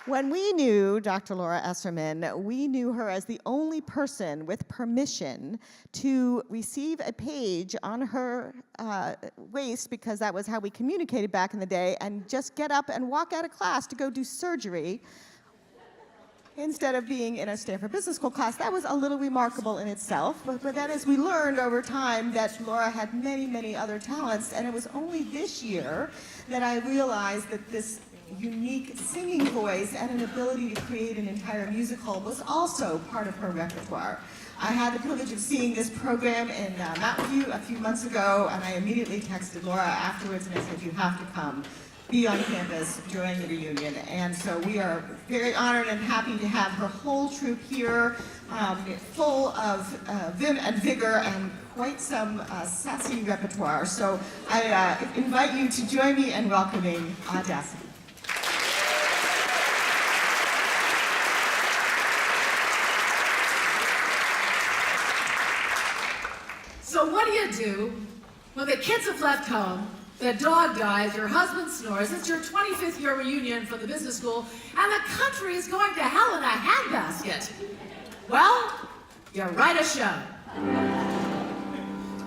When we knew Dr. Laura Esserman, we knew her as the only person with permission to receive a page on her waist, because that was how we communicated back in the day, and just get up and walk out of class to go do surgery instead of being in a Stanford Business School class. That was a little remarkable in itself, but then as we learned over time that Laura had many, many other talents, and it was only this year that I realized that this unique singing voice and an ability to create an entire musical was also part of her repertoire. I had the privilege of seeing this program in Mountain View a few months ago, and I immediately texted Laura afterwards and I said, you have to come, be on campus during the reunion. And so we are very honored and happy to have her whole troupe here, full of vim and vigor and quite some sassy repertoire. So I invite you to join me in welcoming Audacity. So what do you do when the kids have left home, the dog dies, your husband snores, it's your 25th year reunion from the business school, and the country is going to hell in a handbasket? Well, you write a show.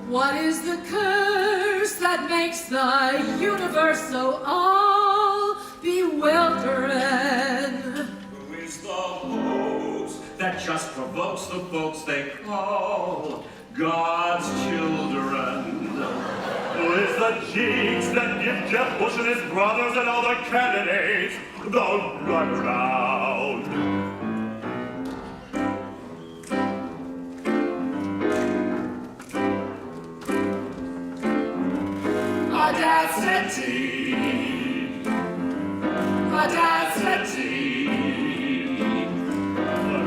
What is the curse that makes the universe so all bewildering? Who is the hoax that just provokes the folks they call God's children? Who is the cheeks that give Jeff Bush and his brothers and all the candidates the runaround? Audacity, Audacity,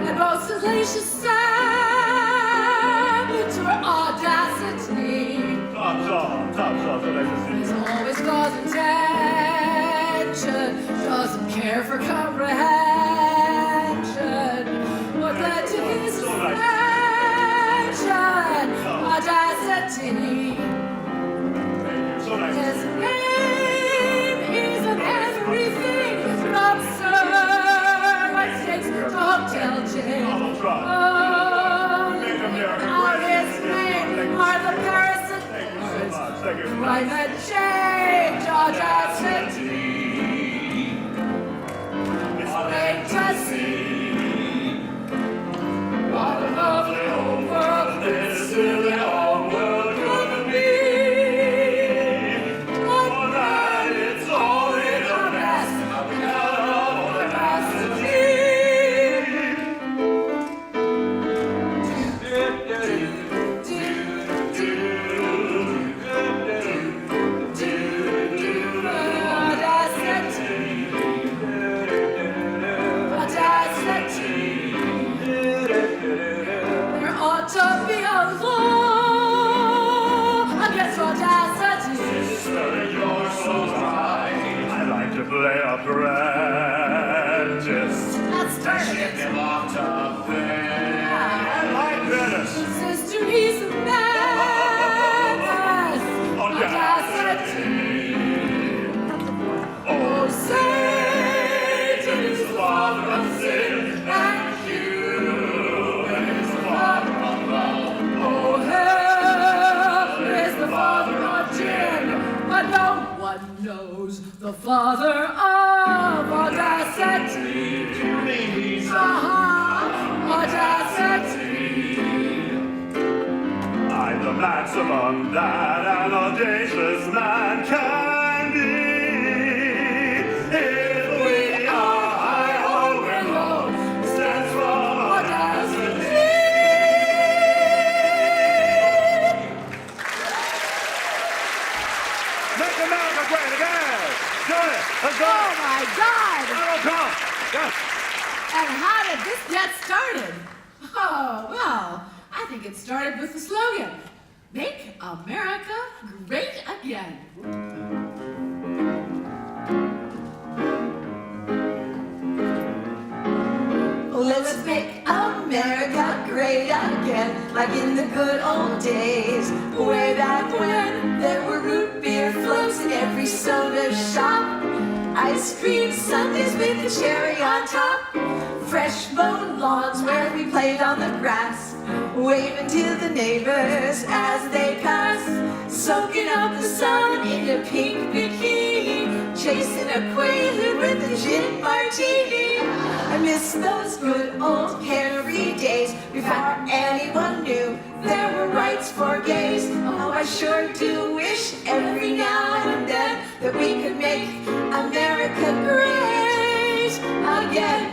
And both salacious Audacity is always causing tension, doesn't care for comprehension. What led to his suspension? Audacity. His name isn't everything from Sir States to hotel jail. Are the parasites climate change? Audacity. It's made to see what a lovely old world this silly old world could be. One night it's all in a mess because of capacity. Play apprentice. Let's start it. Get locked up there. I like Venice. Sister, he's a menace. Audacity. Oh, Satan is the father of sin, and human is the father of love. Oh, hell is the father of gin, but no one knows the father of Audacity. Audacity. I'm the maximum that an audacious man can be. If we are high or we're low, stands from Audacity. Make America great again. Let's go. Oh my God! Donald Trump. Yes. And how did this get started? Oh, well, I think it started with the slogan, Make America Great Again. Let's make America great again, like in the good old days. Way back when there were root beer floats in every soda shop. Ice cream sundaes with a cherry on top. Fresh mown lawns where we played on the grass. Waving to the neighbors as they pass. Soaking up the sun in a pink bikini. Chasing a quaalude with a gin martini. I miss those good old Henry days before anyone knew there were rights for gays. Oh, I sure do wish every now and then that we could make America great again.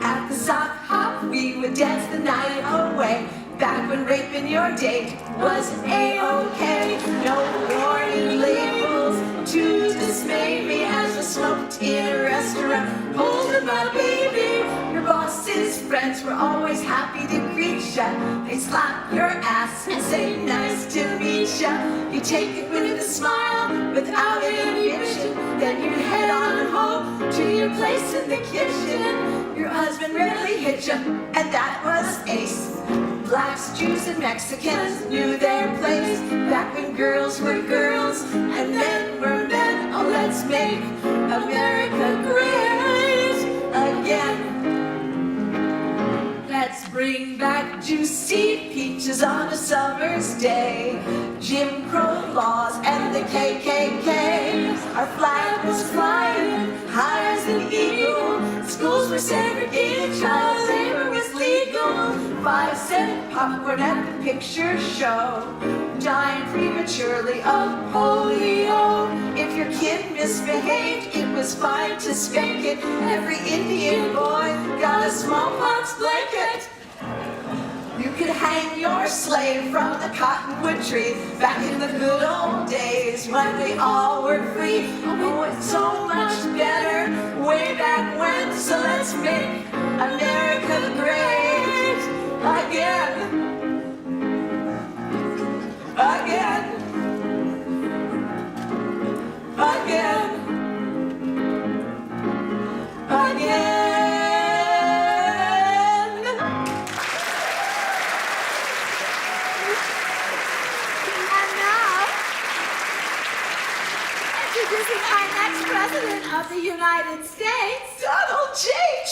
At the sock hop, we would dance the night away. Back when raping your date was A-OK. No warning labels to dismay me as I smoked in a restaurant holding my baby. Your boss's friends were always happy to greet ya. They slap your ass and say nice to meet ya. You take it with a smile without inhibition. Then you head on home to your place in the kitchen. Your husband rarely hit ya, and that was ace. Blacks, Jews, and Mexicans knew their place back when girls were girls and men were men. Oh, let's make America great again. Let's bring back juicy peaches on a summer's day. Jim Crow laws and the KKK. Our flag was flying high as an eagle. Schools were segregated, child labor was legal. 5-cent popcorn at the picture show. Dying prematurely of polio. If your kid misbehaved, it was fine to spank it. Every Indian boy got a smallpox blanket. You could hang your slave from the cottonwood tree back in the good old days when we all were free. Oh, it's so much better way back when. So let's make America great again. Again. Again. Again. Introducing our next President of the United States, Donald J.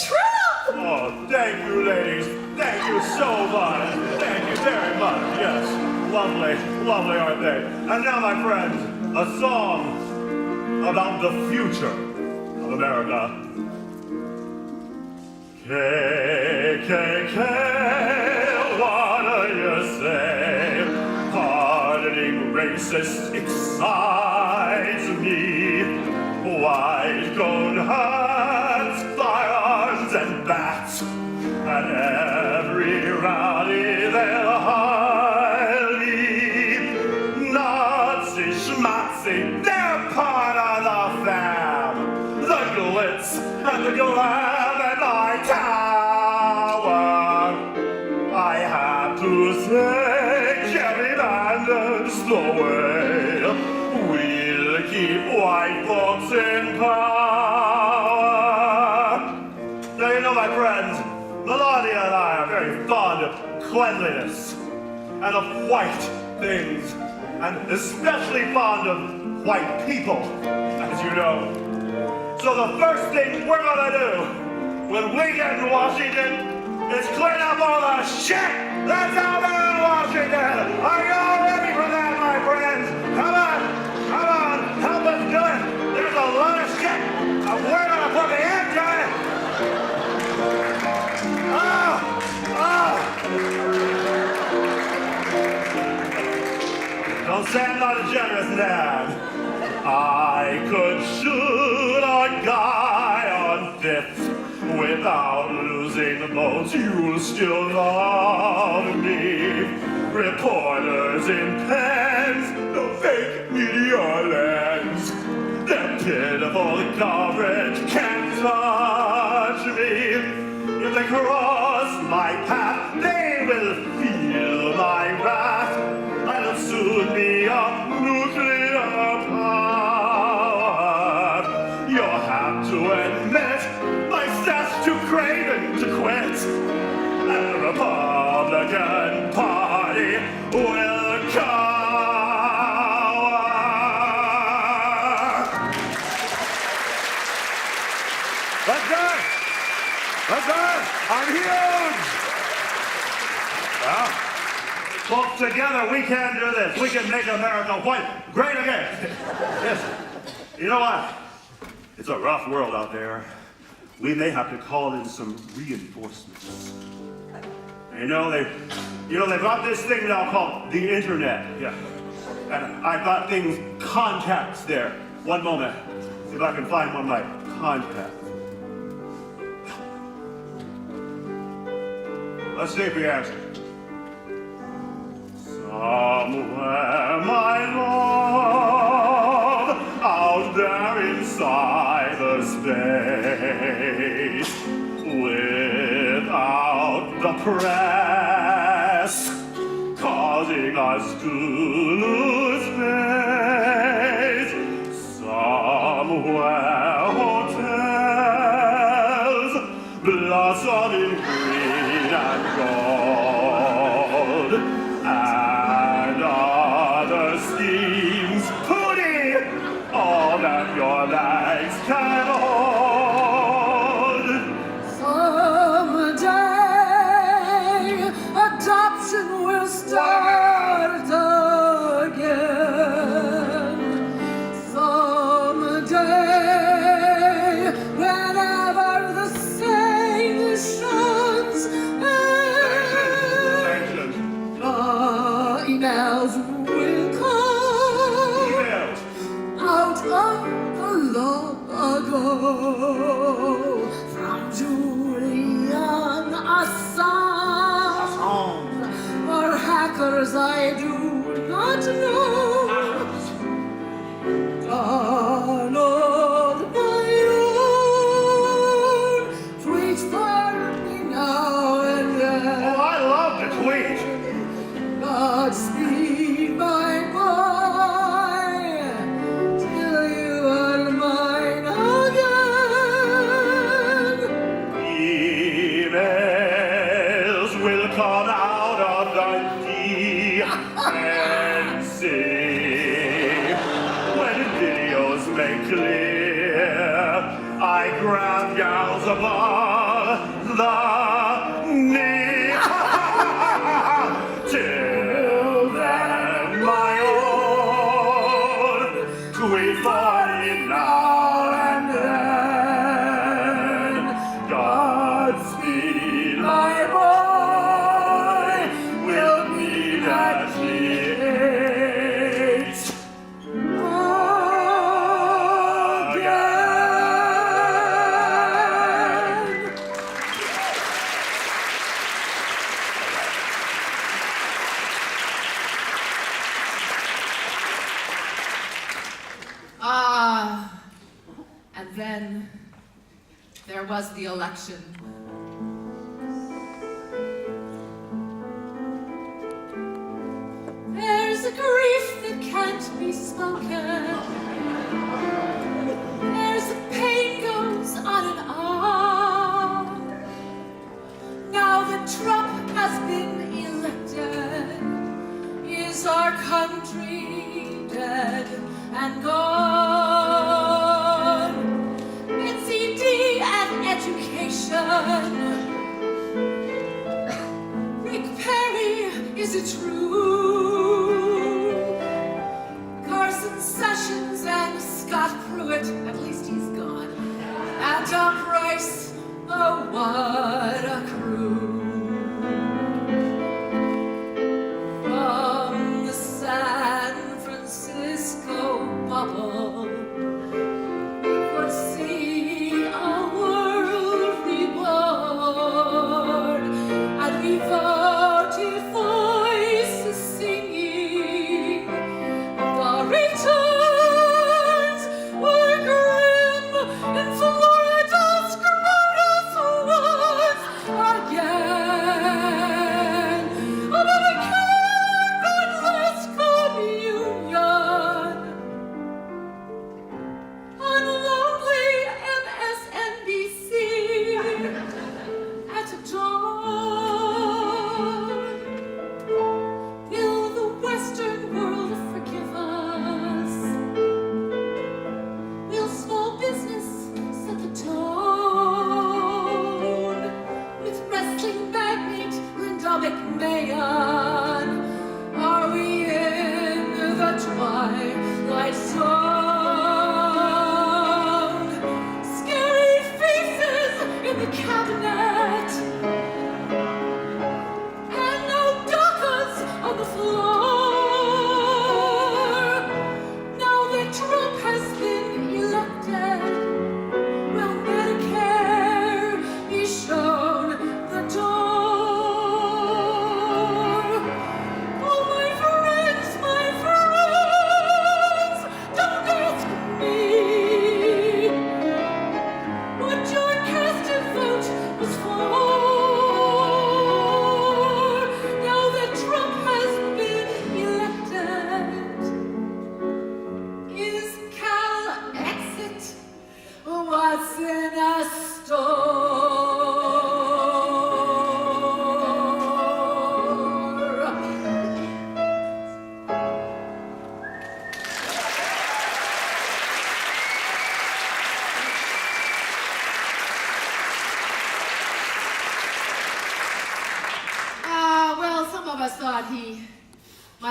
Trump! Oh, thank you, ladies. Thank you so much. Thank you very much. Yes. Lovely, lovely, aren't they? And now, my friends, a song about the future of America. KKK, what do you say? Pardoning racists excites me. White gold hats, firearms, and bats, and every rowdy they'll Nazi schmatzy, they're part of the fam. The glitz and the glam at my tower. I have to say, Jerry Landon's the way. We'll keep white folks in power. Now, you know, my friends, Melania and I are very fond of cleanliness and of white things, and especially fond of white people, as you know. So the first thing we're gonna do when we get in Washington is clean up all the shit that's out there in Washington. Are y'all ready for that, my friends? Come on, help us do it. There's a lot of shit, and we're gonna put the end to it. Don't say I'm not a generous man. I could shoot a guy on Fifth without losing the votes. You'll still love me. Reporters in pens, no fake media lens. Their pitiful coverage can't touch me. If they cross my path, they will feel my wrath. I'll soon be a nuclear power. You'll have to admit my staff's too craven to quit. And the Republican Party will cower. together we can do this. We can make America white great again. Yes. You know what? It's a rough world out there. We may have to call in some reinforcements. They've got this thing now called the internet. Yeah. And I've got things, contacts there. One moment. See if I can find one of my contacts. Let's see if he answers. Somewhere, my love, out there inside the space, without the press, causing us to lose face. Somewhere, hotels blossom in green and gold, and other schemes, Pootie, all that your legs can hold. Someday, adoption will start again. Someday, whenever the sanctions end, emails will come out of the long ago from Julian Assange or hackers I do not know. Donald, my own, tweet for me now and then. Oh, I love to tweet. Godspeed, my boy, till you are mine again. Emails will come out of the DNC when videos make clear I grab gals above the knee. Till then, my own, tweet for me now and then. Godspeed, my boy, we'll meet at the 8th again. And then there was the election. There's a grief that can't be spoken. There's a pain goes on and on. Now that Trump has been elected, is our country dead and gone? It's ED and education. Rick Perry, is it true? Carson Sessions and Scott Pruitt, at least he's gone. And Tom Price, oh what a crew. From the San Francisco bubble, we could see a world reborn, and we voted voices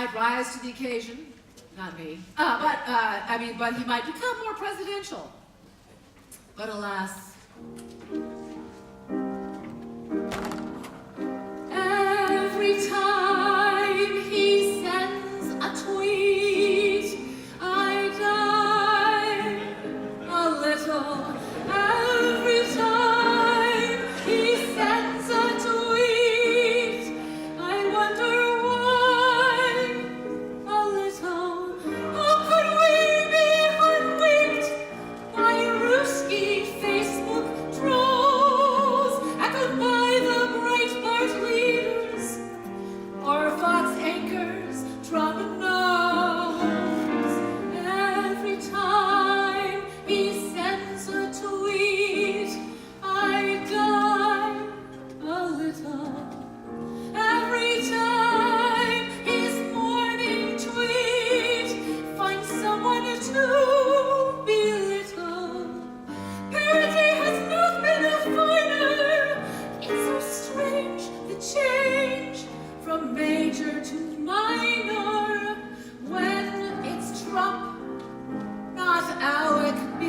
might rise to the occasion. Not me. But he might become more presidential. But alas, every time he sends a tweet, I die a little. Every time he sends a tweet, I wonder why a little. How could we be hoodwinked by Ruski Facebook trolls, echoed by the Breitbart leaders, or Fox anchors Trump knows? Every time he sends a tweet, I die a little. Every time his morning tweet finds someone to belittle. Parody has not been a finer. It's so strange, the change from major to minor when it's Trump, not Alec B.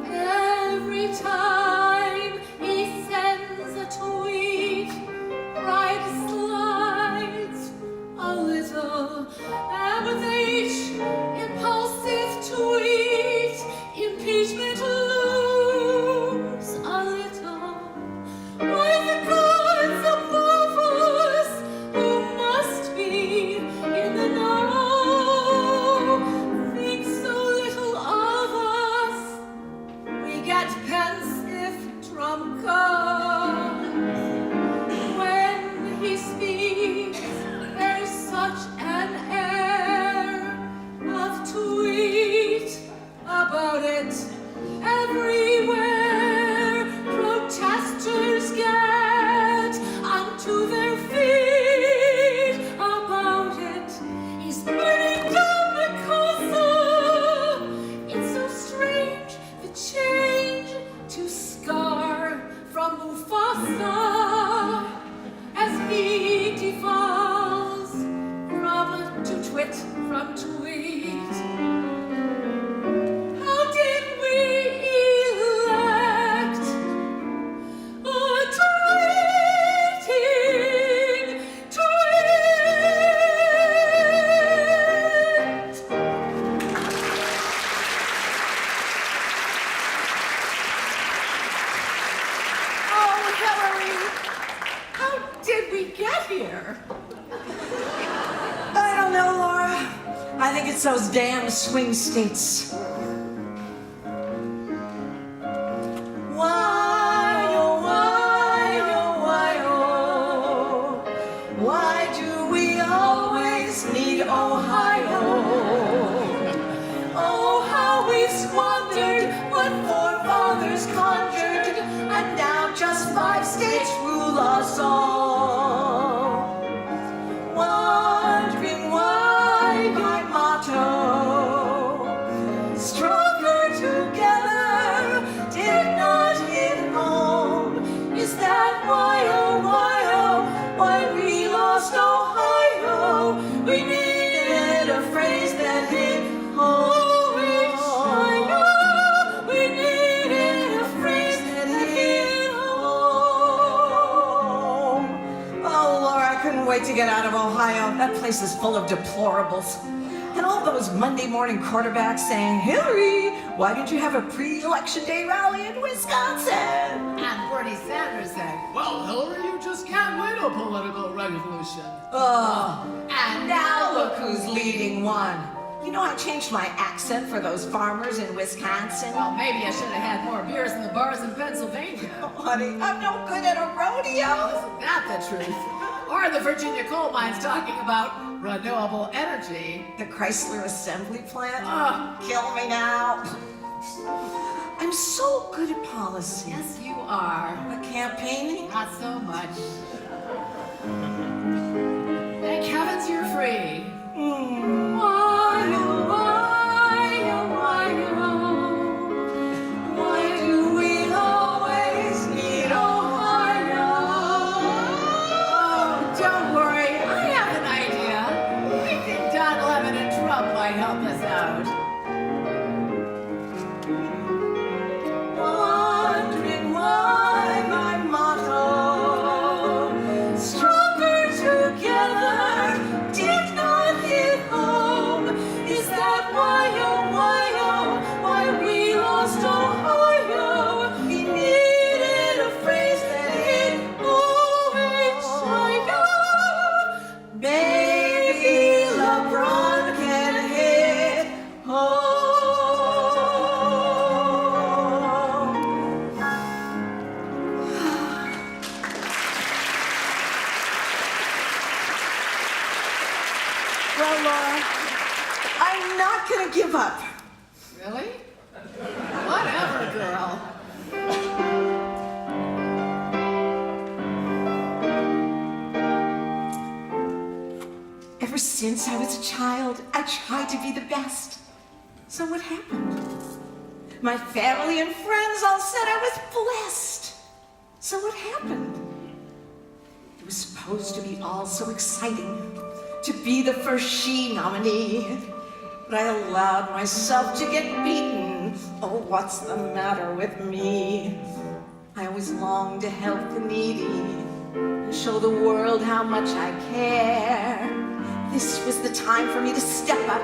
Every time he sends a tweet, pride slides a little. And with each impulsive tweet, impeachment looms a little. Why the gods above us, who must be in the know, think so little of us? We get pence if Trump comes. When he speaks, there's such an air of tweet about it. Everywhere protesters get onto their feet about it. He's burning down the Casa. It's so strange, the change to Scar from Mufasa as he devolves from to twit from tweet. How did we elect a tweeting twit? Oh, Hillary, how did we get here? I don't know, Laura. I think it's those damn swing states. Why, oh, why, oh, why, oh, why do we always need Ohio? Oh, how we've squandered what forefathers conjured, and now just 5 states rule us all. Wondering why my motto, stronger together, did not hit home. Is that why, why we lost Ohio? We needed a phrase that hit home. We needed a phrase that hit home. Oh, Laura, I couldn't wait to get out of Ohio. That place is full of deplorables. And all those Monday morning quarterbacks saying, Hillary, why didn't you have a pre-election day rally in Wisconsin? And Bernie Sanders said, well, Hillary, you just can't win a political revolution. And now look who's leading one. You know, I changed my accent for those farmers in Wisconsin. Well, maybe I should have had more beers in the bars in Pennsylvania. Oh, honey, I'm no good at a rodeo. Isn't that the truth? Or the Virginia coal mines talking about renewable energy. The Chrysler Assembly Plant? Ah. Kill me now. I'm so good at policy. Yes, you are. But campaigning? Not so much. Thank heavens you're free. Why, oh, why, oh, why, oh, Why do we always need Ohio? Well, Laura, I'm not gonna give up. Really? Whatever, girl. Ever since I was a child, I tried to be the best. So what happened? My family and friends all said I was blessed. So what happened? It was supposed to be all so exciting, to be the first She nominee. But I allowed myself to get beaten. Oh, what's the matter with me? I always longed to help the needy and show the world how much I care. This was the time for me to step up.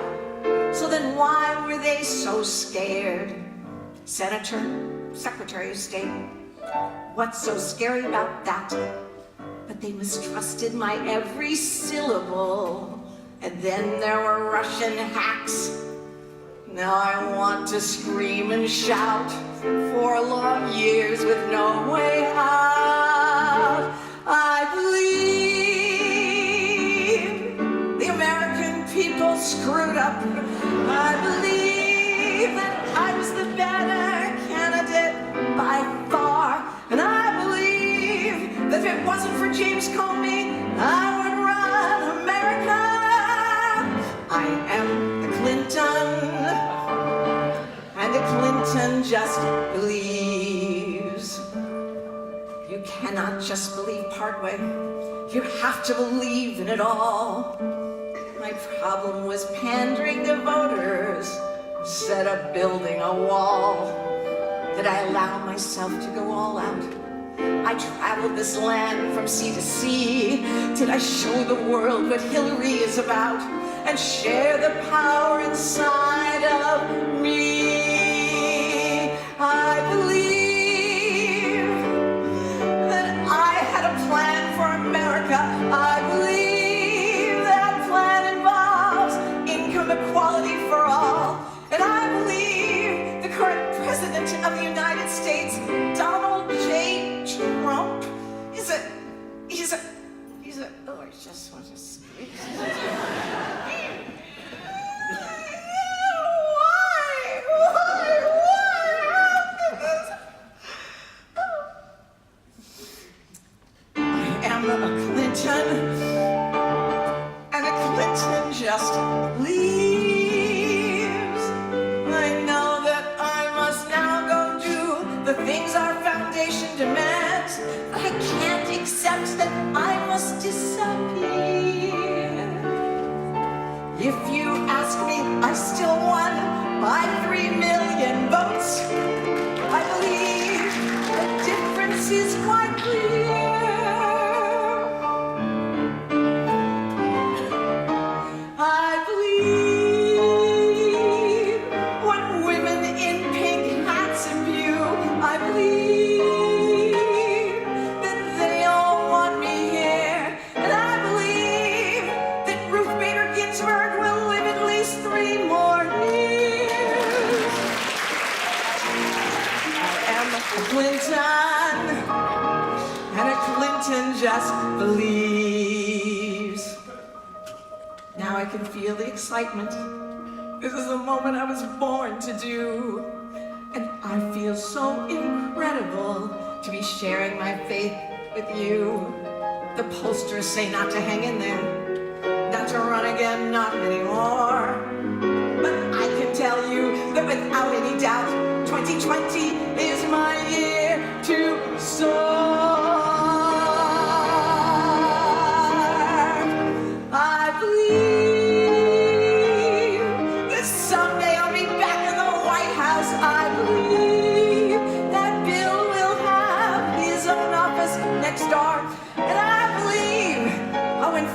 So then why were they so scared? Senator, Secretary of State, what's so scary about that? But they mistrusted my every syllable. And then there were Russian hacks. Now I want to scream and shout. 4 long years with no way out. I believe the American people screwed up. I believe that I was the better candidate by far. And I believe that if it wasn't for James Comey, I would run America. I am a Clinton, and a Clinton just believes. You cannot just believe partway. You have to believe in it all. My problem was pandering to voters instead of building a wall. Did I allow myself to go all out? I traveled this land from sea to sea. Did I show the world what Hillary is about and share the power inside of me? I believe that I had a plan for America. I believe that plan involves income equality for all. And I believe the current president of the United States, Donald J. Trump, he's a, oh, I just want to speak. And a Clinton just leaves. I know that I must now go do the things our foundation demands. I can't accept that I must disappear. If you ask me, I still won by 3 million votes. I believe the difference is quite clear. Just believes. Now I can feel the excitement. This is the moment I was born to do. And I feel so incredible to be sharing my faith with you. The posters say not to hang in there, not to run again, not anymore. But I can tell you that without any doubt, 2020 is my year to soar.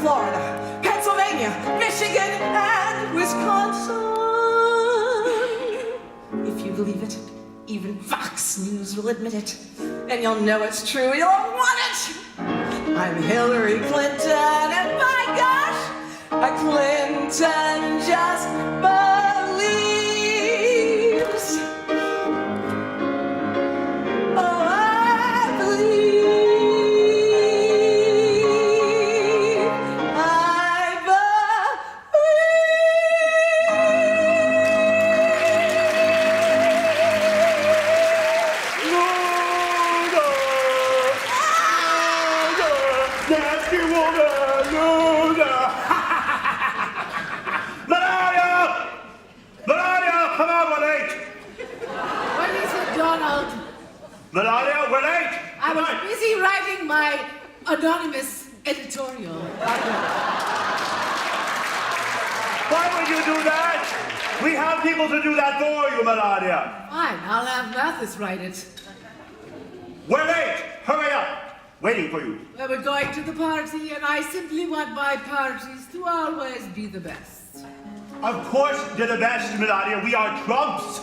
Florida, Pennsylvania, Michigan, and Wisconsin. If you believe it, even Fox News will admit it. And you'll know it's true, you'll want it. I'm Hillary Clinton, and my gosh, a Clinton just believes. Oh, I believe. loser. Melania, come on, we're late. What is it, Donald? Melania, we're late. I was busy writing my anonymous editorial. Why would you do that? We have people to do that for you, Melania. Fine, I'll have Mathis write it. We're late. Hurry up. Waiting for you. Well, we're going to the party, and I simply want my parties to always be the best. Of course, they're the best, Melania. We are Trumps.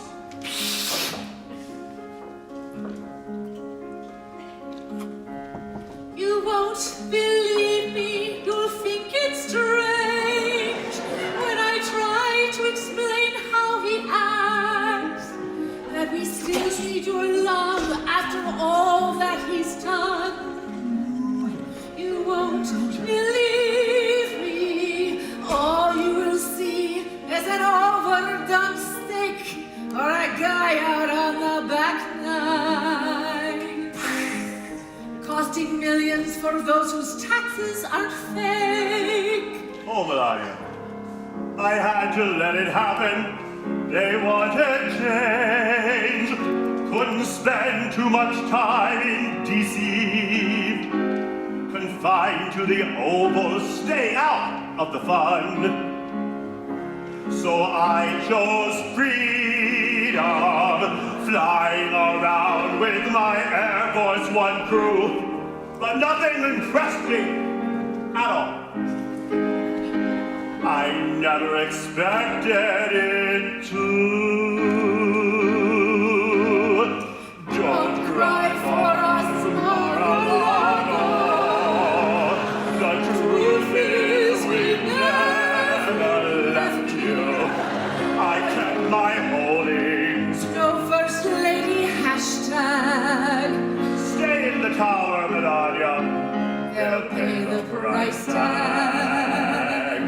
You won't believe me, you'll think it's strange when I try to explain how he acts, that we still need your love after all that he's done. You won't believe me, all you will see is an overdone steak or a guy out on the back nine, costing millions for those whose taxes aren't fake. Oh, Melania. I had to let it happen. They wanted change. Couldn't spend too much time in D.C. Confined to the Oval, stay out of the fun. So I chose freedom, flying around with my Air Force One crew. But nothing impressed me at all. I never expected it to. Don't cry for us, Mar-a-Lago. The truth is we never left you. I kept my holdings. No First Lady hashtag. Stay in the tower, Melania. They'll pay the price tag.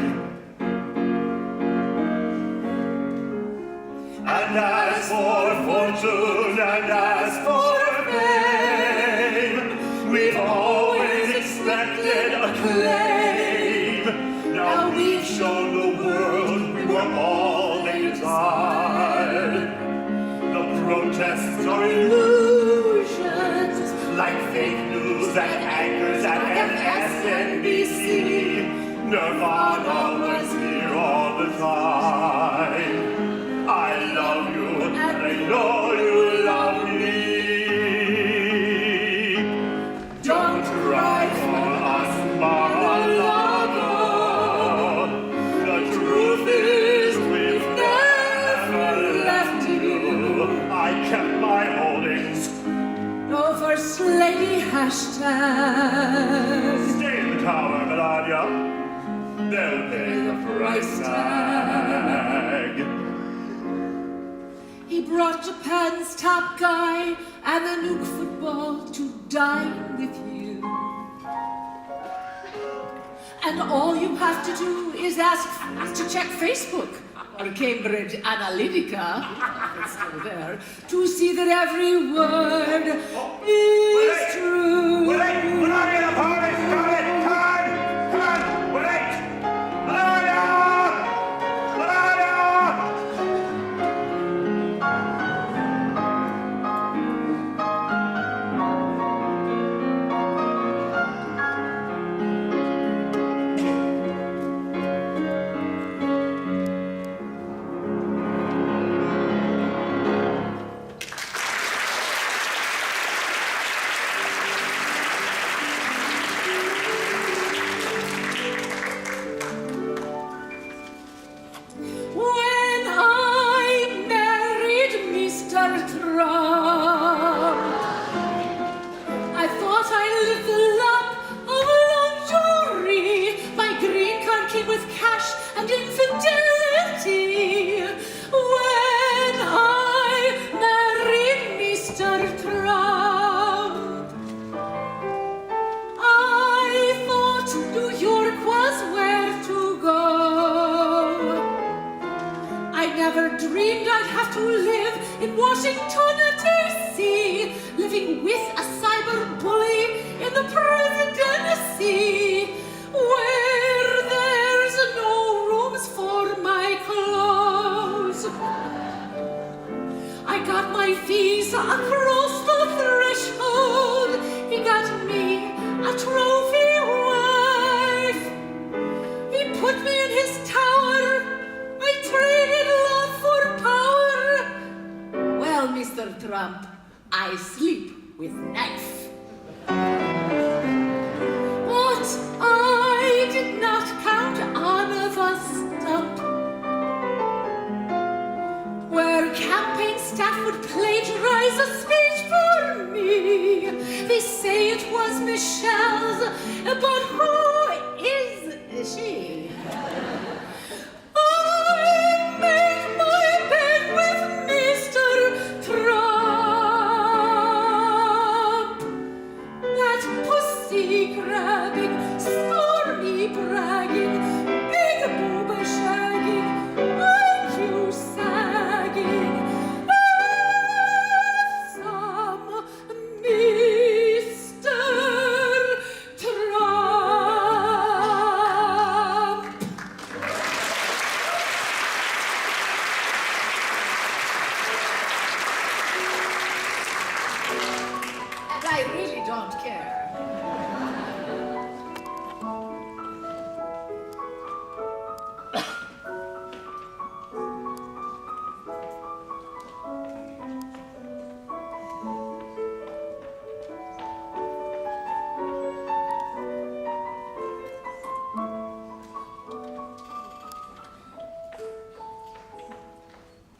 And as for fortune and as for fame, we've always expected acclaim. Now we've shown the world we were all they desired. The protests are illusions, like fake news that anchors at MSNBC. Nirvana was here all the time. I love you, and I know you love me. Don't cry for us, Mar-a-Lago. The truth is we've never left you. I kept my holdings. No First Lady hashtag. Stay in the tower, Melania. They'll pay the price tag. He brought Japan's top guy and the nuke football to dine with you. And all you have to do is ask to check Facebook or Cambridge Analytica, if it's still there, to see that every word is true. We're late! We're not in the party! Start it! Time! Come on! We're late! Melania! Melania! When I married Mr. Trump, I thought I lived the life of luxury. My green card came with cash and infidelity. When I married Mr. Trump, I thought New York was where to go. I never dreamed I'd have to live in Washington, D.C., living with a cyber bully in the presidency. trump, I sleep with knife. But I did not count on a stump where campaign staff would plagiarize a speech for me. They say it was Michelle's, but who is she? I made my bed with Mr. Trump. That pussy-grabbing, stormy-bragging, big-booba-shagging, IQ-sagging, handsome Mr. Trump. And I really don't care.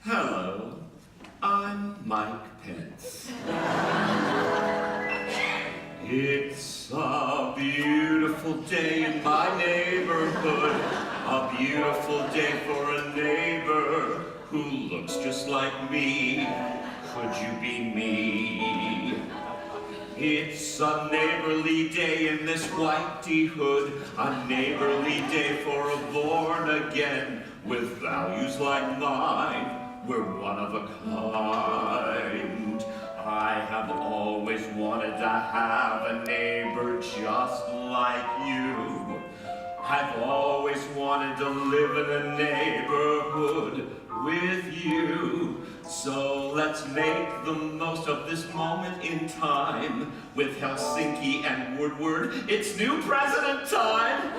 Hello, I'm Mike Pence. It's a beautiful day in my neighborhood, a beautiful day for a neighbor who looks just like me. Could you be me? It's a neighborly day in this whitey hood, a neighborly day for a born again with values like mine. We're one of a kind. I have always wanted to have a neighbor just like you. I've always wanted to live in a neighborhood with you. So let's make the most of this moment in time. With Helsinki and Woodward, it's new president time.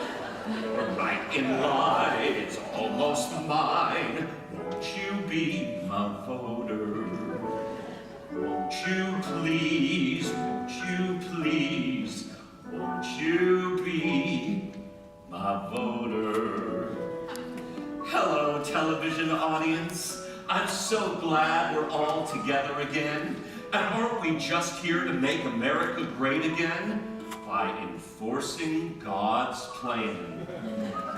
We're right in line, it's almost mine. Won't you be my voter? Won't you please, won't you please, won't you be my voter? Hello, television audience. I'm so glad we're all together again. And aren't we just here to make America great again? By enforcing God's plan.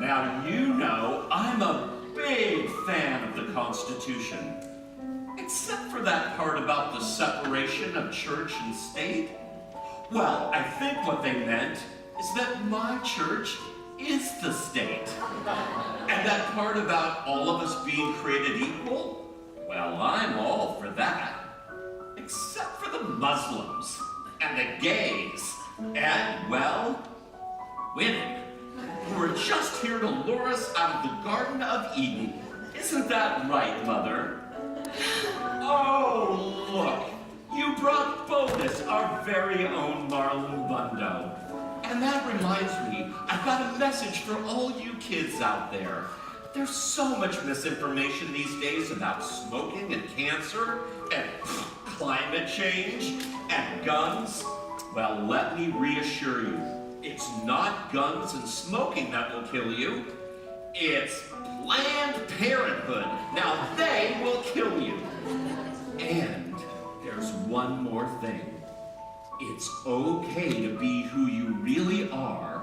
Now, you know I'm a big fan of the Constitution. Except for that part about the separation of church and state. Well, I think what they meant is that my church is the state. And that part about all of us being created equal, well, I'm all for that. Except for the Muslims and the gays and, well, women who are just here to lure us out of the Garden of Eden. Isn't that right, Mother? Oh, look, you brought Bonus, our very own Marlon Bundo. And that reminds me, I've got a message for all you kids out there. There's so much misinformation these days about smoking and cancer and climate change and guns. Well, let me reassure you, it's not guns and smoking that will kill you. It's Planned Parenthood. Now they will kill you. And there's one more thing. It's okay to be who you really are,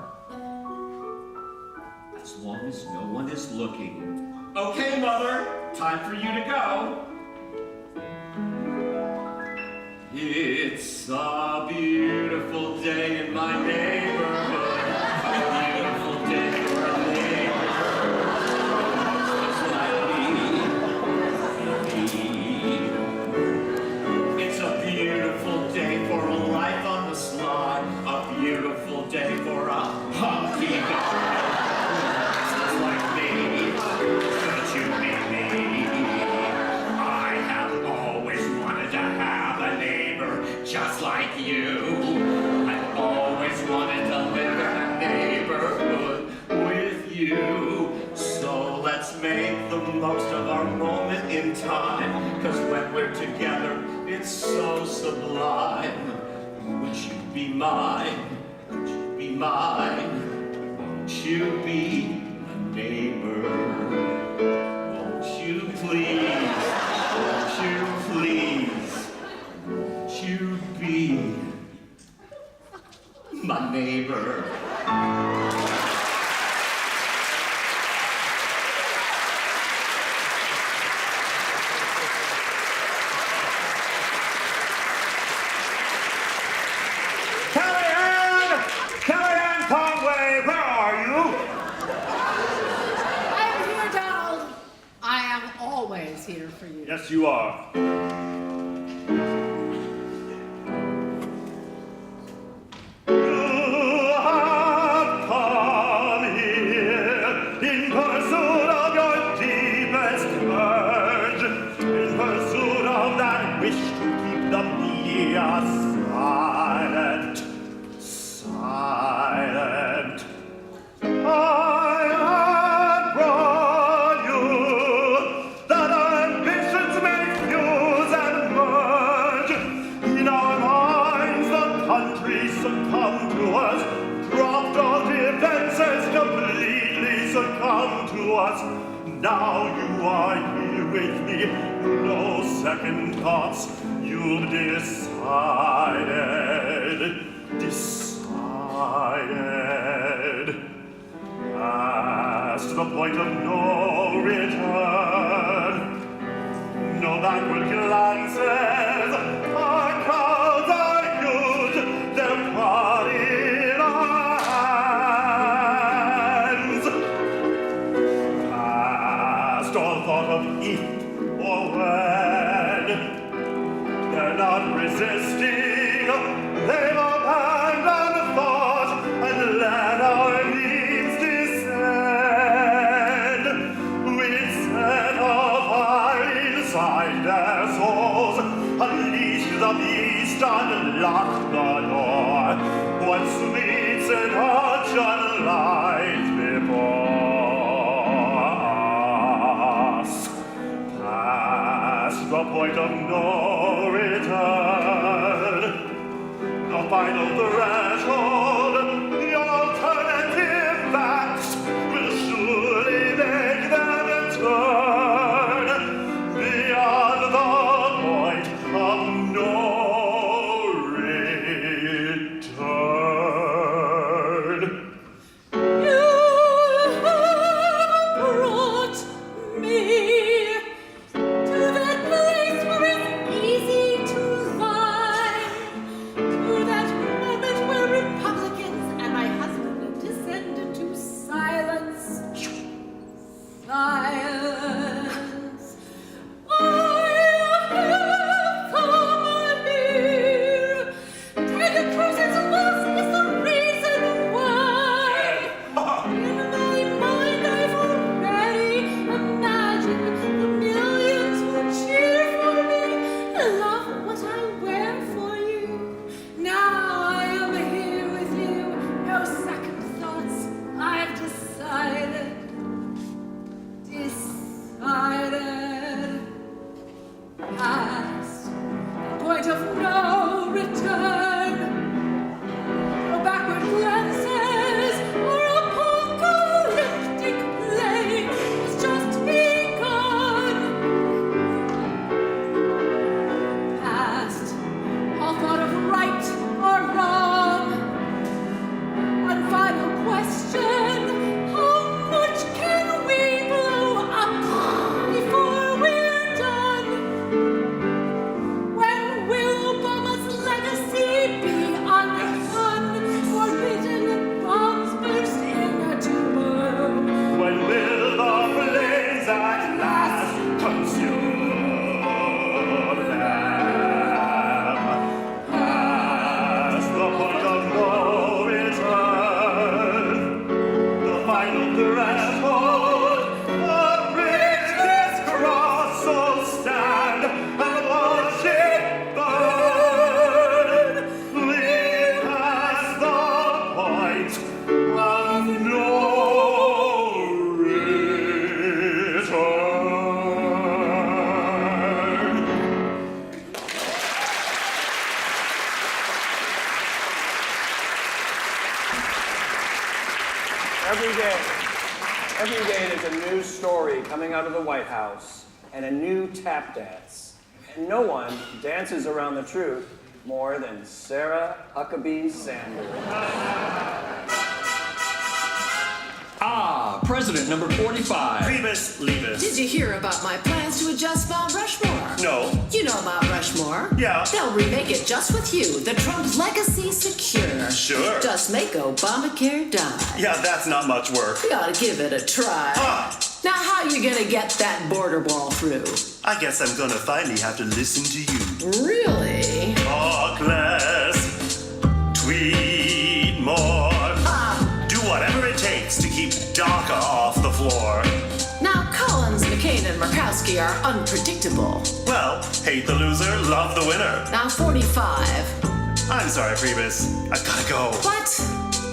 as long as no one is looking. Okay, Mother, time for you to go. It's a beautiful day in my neighborhood. A beautiful day for a neighbor just like me. It's a beautiful day for a life on the slide. A beautiful day for a hunky garden just like me. Could you be me? I have always wanted to have a neighbor just like you. I've always wanted to live in a neighborhood with you. So let's make the most of our moment in time, 'cause when we're together, it's so sublime. Would you be mine? Would you be mine? Won't you be a neighbor? Won't you please? Won't you please? Won't you be my neighbor? Kellyanne Conway, where are you? I am here, Donald. I am always here for you. Yes, you are. Silent, silent. I have brought you that our ambitions may fuse and merge. In our minds, the country succumbed to us, dropped all defenses, completely succumbed to us. Now you are here with me, no second thoughts. You've decided, past the point of no return, no backward glances, our crowds are huge, they're caught in our hands, past all thought of if or when. They're not resisting, they've abandoned thought and let our needs descend. With set of fire inside their souls, unleash the beast, unlock the door. What sweets and ocean lies before us. Past the point of no return, the final threshold, the alternative facts will surely make them turn beyond the point of no return. You have brought me to that place where it's easy to lie, to that moment where Republicans and my husband descend into silence. Silence. I have come here. Taylor Cruz's loss is the reason why. In my mind, I've already imagined the millions who cheer for me, love what I wear for you. Now I am here with you, no second thoughts. I've decided, past the point of no return. No backward glances or apocalyptic play has just begun. Past all thought of right or wrong. One final question: how much can we blow up before we're done? When will Obama's legacy be undone? Forbidden bombs burst into bloom. When will the flames at last consume them? Past the point of no return, the final threshold, the bridge this cross so stand and watch it burn. We pass the point of no return. Every day there's a new story coming out of the White House and a new tap dance. And no one dances around the truth more than Sarah Huckabee Sanders. Ah, President number 45. Priebus, Levis. Did you hear about my plans to adjust Mount Rushmore? No. You know Mount Rushmore? Yeah. They'll remake it just with you. The Trump legacy secure. Sure. Just make Obamacare die. Yeah, that's not much work. We ought to give it a try. Ah. Now, how you gonna get that border wall through? I guess I'm gonna finally have to listen to you. Really? Talk less, tweet more. Do whatever it takes to keep DACA off the floor. Now, Collins, McCain, and Murkowski are unpredictable. Well, hate the loser, love the winner. Now, 45. I'm sorry, Priebus. I've gotta go. What?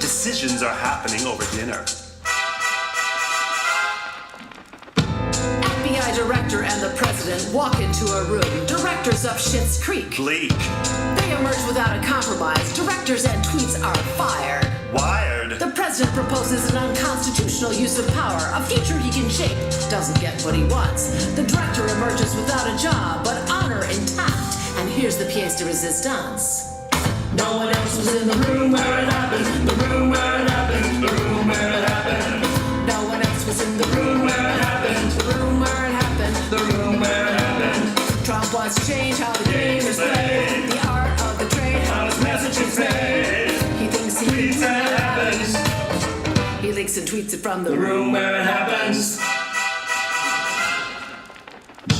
Decisions are happening over dinner. FBI director and the president walk into a room. Directors of Schitt's Creek. Bleak. They emerge without a compromise. Directors and tweets are fired. Wired. The president proposes an unconstitutional use of power, a future he can shape. Doesn't get what he wants. The director emerges without a job, but honor intact. And here's the pièce de résistance. No one else was in the room where it happened. The room where it happened. The room where it happened. No one else was in the Room where it happened. The room where it happened. The room where it happened. Trump wants to change how the game is played. The art of the trade. How his message is made. He thinks he Tweets where it happens. He leaks and tweets it from the The room where it happens.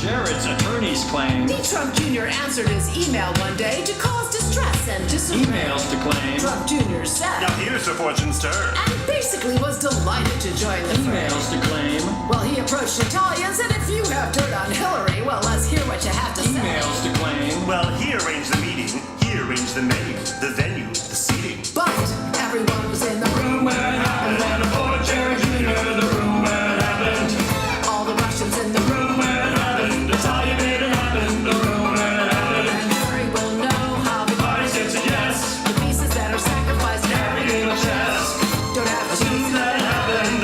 Jared's attorneys claim. D. Trump Jr. answered his email one day to cause distress and disarray. Emails to claim. Trump Jr. said, Now here's the fortune's turn. and basically was delighted to join the fray. Emails to claim. Well, he approached Natalia and said, if you have dirt on Hillary, well, let's hear what you have to say. Emails to claim. Well, he arranged the meeting, he arranged the menu, the venue, the seating. But everyone was in the room Room where it happened. And aboard Jared Jr. The room where it happened. all the Russians in the room. Room where it happened. Natalia made it happen. The room where it happened. And Harry will know how the Party gets a yes. the pieces that are sacrificed Every game of chess. don't have to Assume that it happened.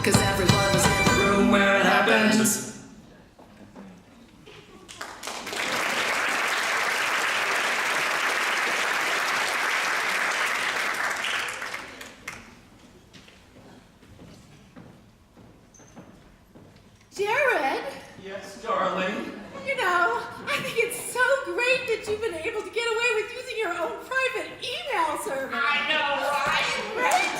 because everyone was in the room. Room where it happened. Jared, Yes, darling. you know, I think it's so great that you've been able to get away with using your own private email service. I know, right? Right?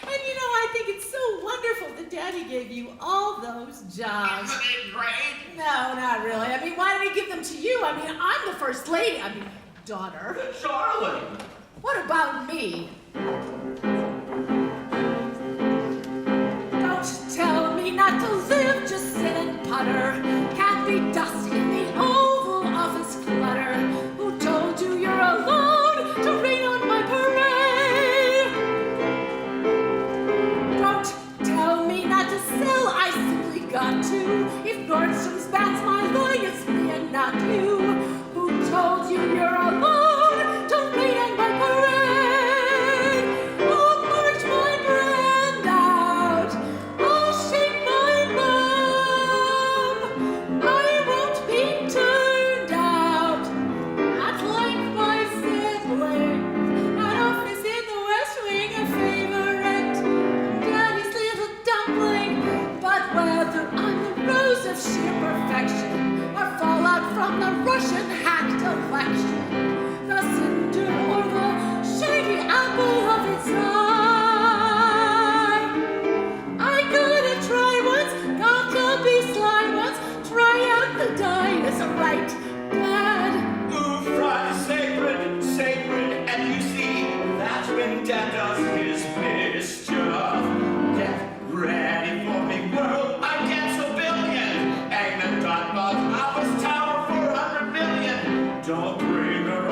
And you know, I think it's so wonderful that Daddy gave you all those jobs. Isn't it great? No, not really. I mean, why did he give them to you? I mean, I'm the first lady. I mean, daughter. Darling. What about me? Don't tell me not to live, just sit and putter. Can't be dusty in the Oval Office clutter. Who told you you're alone to rain on my parade? Don't tell me not to sell, I simply got to. If Nordstrom's bans my line, it's me and not you. Who told you you're alone to rain on my parade? I'll march my brand out. I'll shake my bum. I won't be turned out. Not like my sibling. An office in the West Wing, a favorite. Daddy's little dumpling. But whether on the rose of sheer perfection or fallout from the Russian hacked election, the cinder or the shiny apple of its eye. I gotta try once, got to be sly once, try out the die is right, Dad. Ooh, Friday, sacred, sacred, and you see, that's when Dad does his mischief. Get ready for me, world, I dance a billion. Aim the dot bug, Office Tower for 100 million. Don't bring her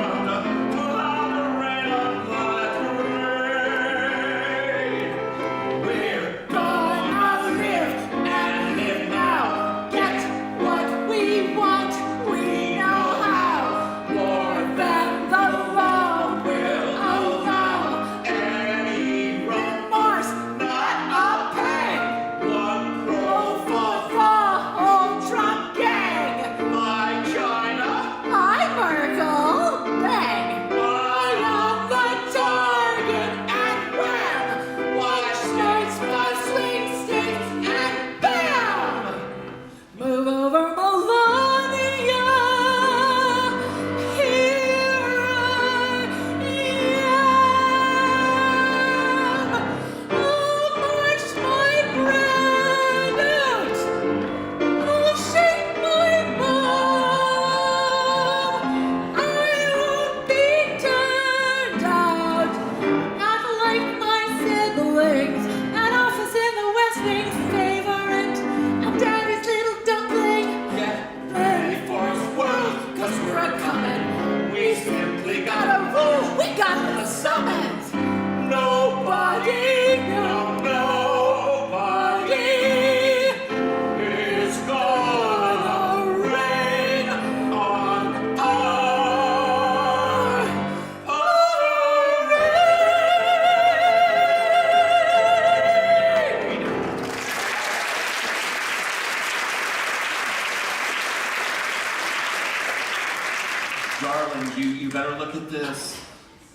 with this.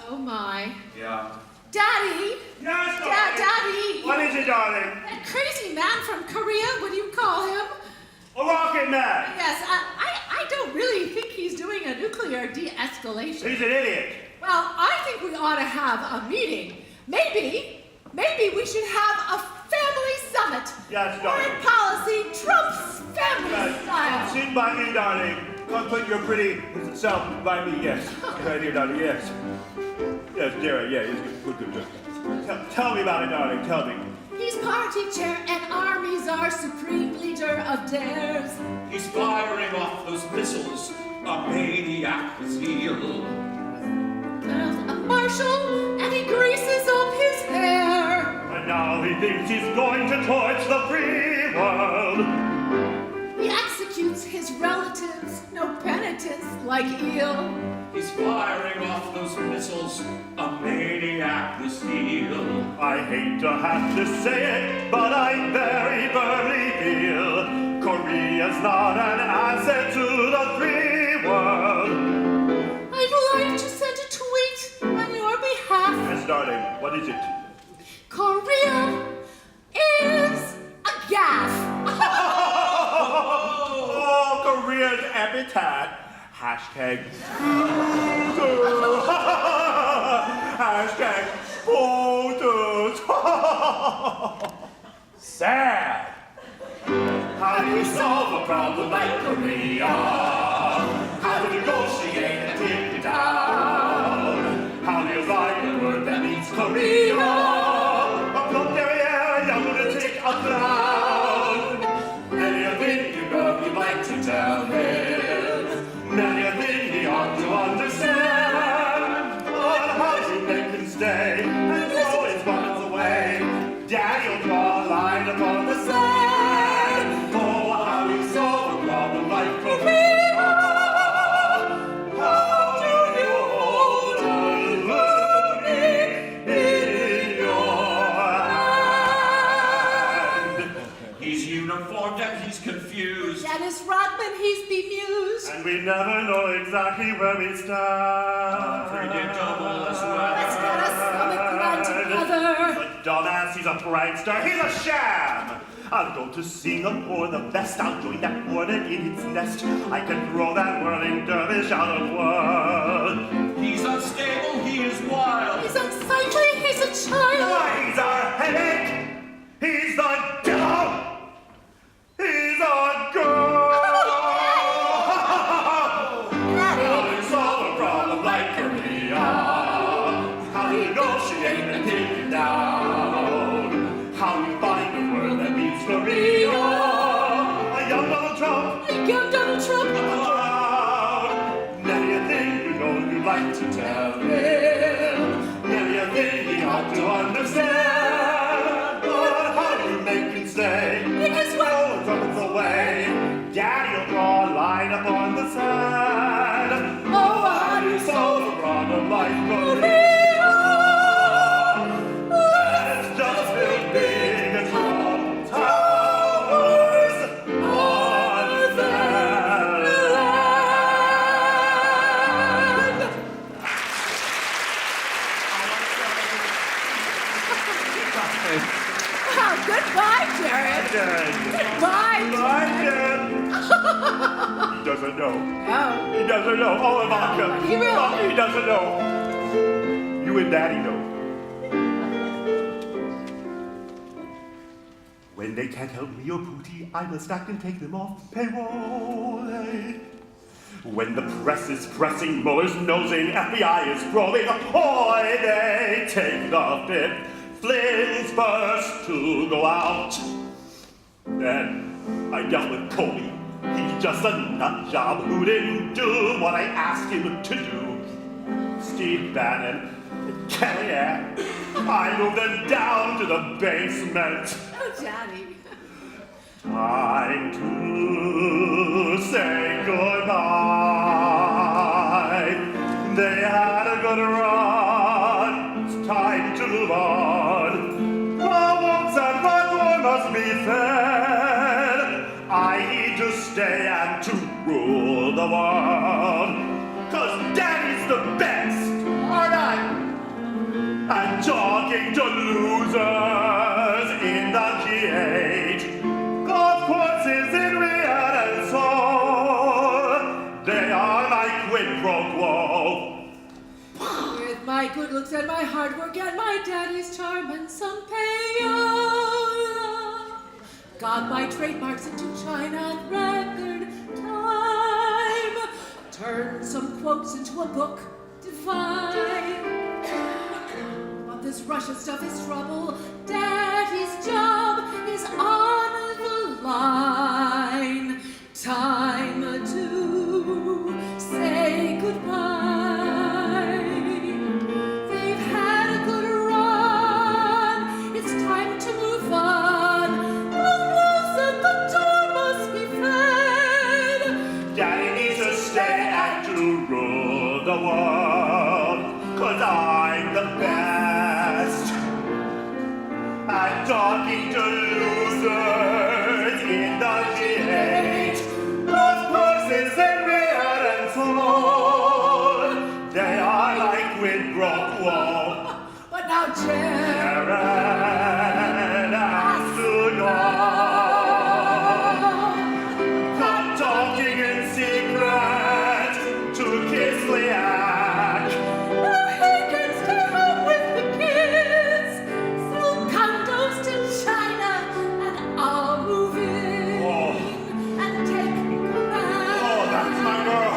Oh my. Yeah. Daddy! Yes, darling. Daddy! What is it, darling? That crazy man from Korea, what do you call him? A rocket man. Yes, I don't really think he's doing a nuclear de-escalation. He's an idiot. Well, I think we ought to have a meeting. Maybe we should have a family summit. Yes, darling. Foreign policy trumps family style. Sit by me, darling. Come put your pretty self by me, yes. Right here, darling, yes. Yes, dear, yeah, yes, good. Tell me about it, darling, tell me. He's party chair and army czar, supreme leader of dares. He's firing off those missiles, a maniac with zeal. A marshal, and he greases up his hair. And now he thinks he's going to torch the free world. He executes his relatives, no penitence like eel. He's firing off those missiles, a maniac with zeal. I hate to have to say it, but I very firmly feel Korea's not an asset to the free world. I'd like to send a tweet on your behalf. Yes, darling, what is it? Korea is a gaff. Oh, Korea's epitaph. Hashtag hashtag photos. Sad. How do you solve a problem like Korea? How do you negotiate and take it down? How do you write a word that means Korea? A plot derriere, young lunatic, a clown. Anything you know you'd like to tell him. Many a thing he ought to understand. On how to make him stay and throw his buttons away. Daddy'll draw a line upon the sand. Oh, how you solve a problem like Korea. How do you hold a ruby in your hand? He's uniformed and he's confused. Dennis Rodman, he's bemused. And we never know exactly where we stand. Unpredictable as well. Let's get a stomach grind together. The dumbass, he's a prankster, he's a sham. I'll go to Singapore, the best. I'll join that hornet in its nest. I can throw that whirling dervish out of world. He's unstable, he is wild. He's unsightly, he's a child. Why, he's our headache. He's the devil. He's a girl. How do you solve a problem like Korea? How do you negotiate and take it down? How do you find a word that means Korea? A young Donald Trump. A young Donald Trump. A clown. Many a thing you know you'd like to tell him. Many a thing he ought to understand. But how do you make him stay? Because No, runs away. Daddy'll draw a line upon the sand. Oh, how do you Solve a problem like Korea. Let's just build big and strong towers on that land. Wow, goodbye, Jared. Goodbye, Jared. He doesn't know. Oh, He doesn't know. Oh, Ivanka. He will. He doesn't know. You and Daddy know. When they can't help me or Pootie, I must act and take them off payroll. When the press is pressing, Mueller's nosing, FBI is probing, ahoy, they take the fifth. Flames burst to go out. Then I dealt with Colby. He's just a nut job who didn't do what I asked him to do. Steve Bannon, Kellyanne, I moved them down to the basement. oh, Daddy. Time to say goodbye. They had a good run. It's time to move on. The wolves and the door must be fed. I need to stay and to rule the world. 'Cause Daddy's the best. and talking to losers in the cage. Golf courses in Riyadh and Seoul, they are my quid pro quo. With my good looks and my hard work and my daddy's charm and some payola, got my trademarks into China in record time. Turned some quotes into a book divine. But this Russian stuff is trouble. Daddy's job is on the line. Time to say goodbye. They've had a good run. It's time to move on. The wolves at the door must be fed. Daddy needs to stay and to rule the world, 'cause I'm the best at talking to losers in the cage. Those horses in Riyadh and Seoul, they are like quid pro quo. But now Jared has to know. Stop talking in secret to kiss Liak. he can stay home with the kids. Sell condos to China and I'll move in and take command. Oh, that's my girl.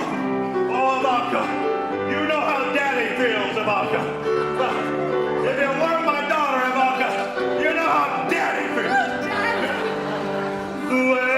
Oh, Vodka, you know how Daddy feels about you. If you were my daughter, Vodka, you know how Daddy feels. The way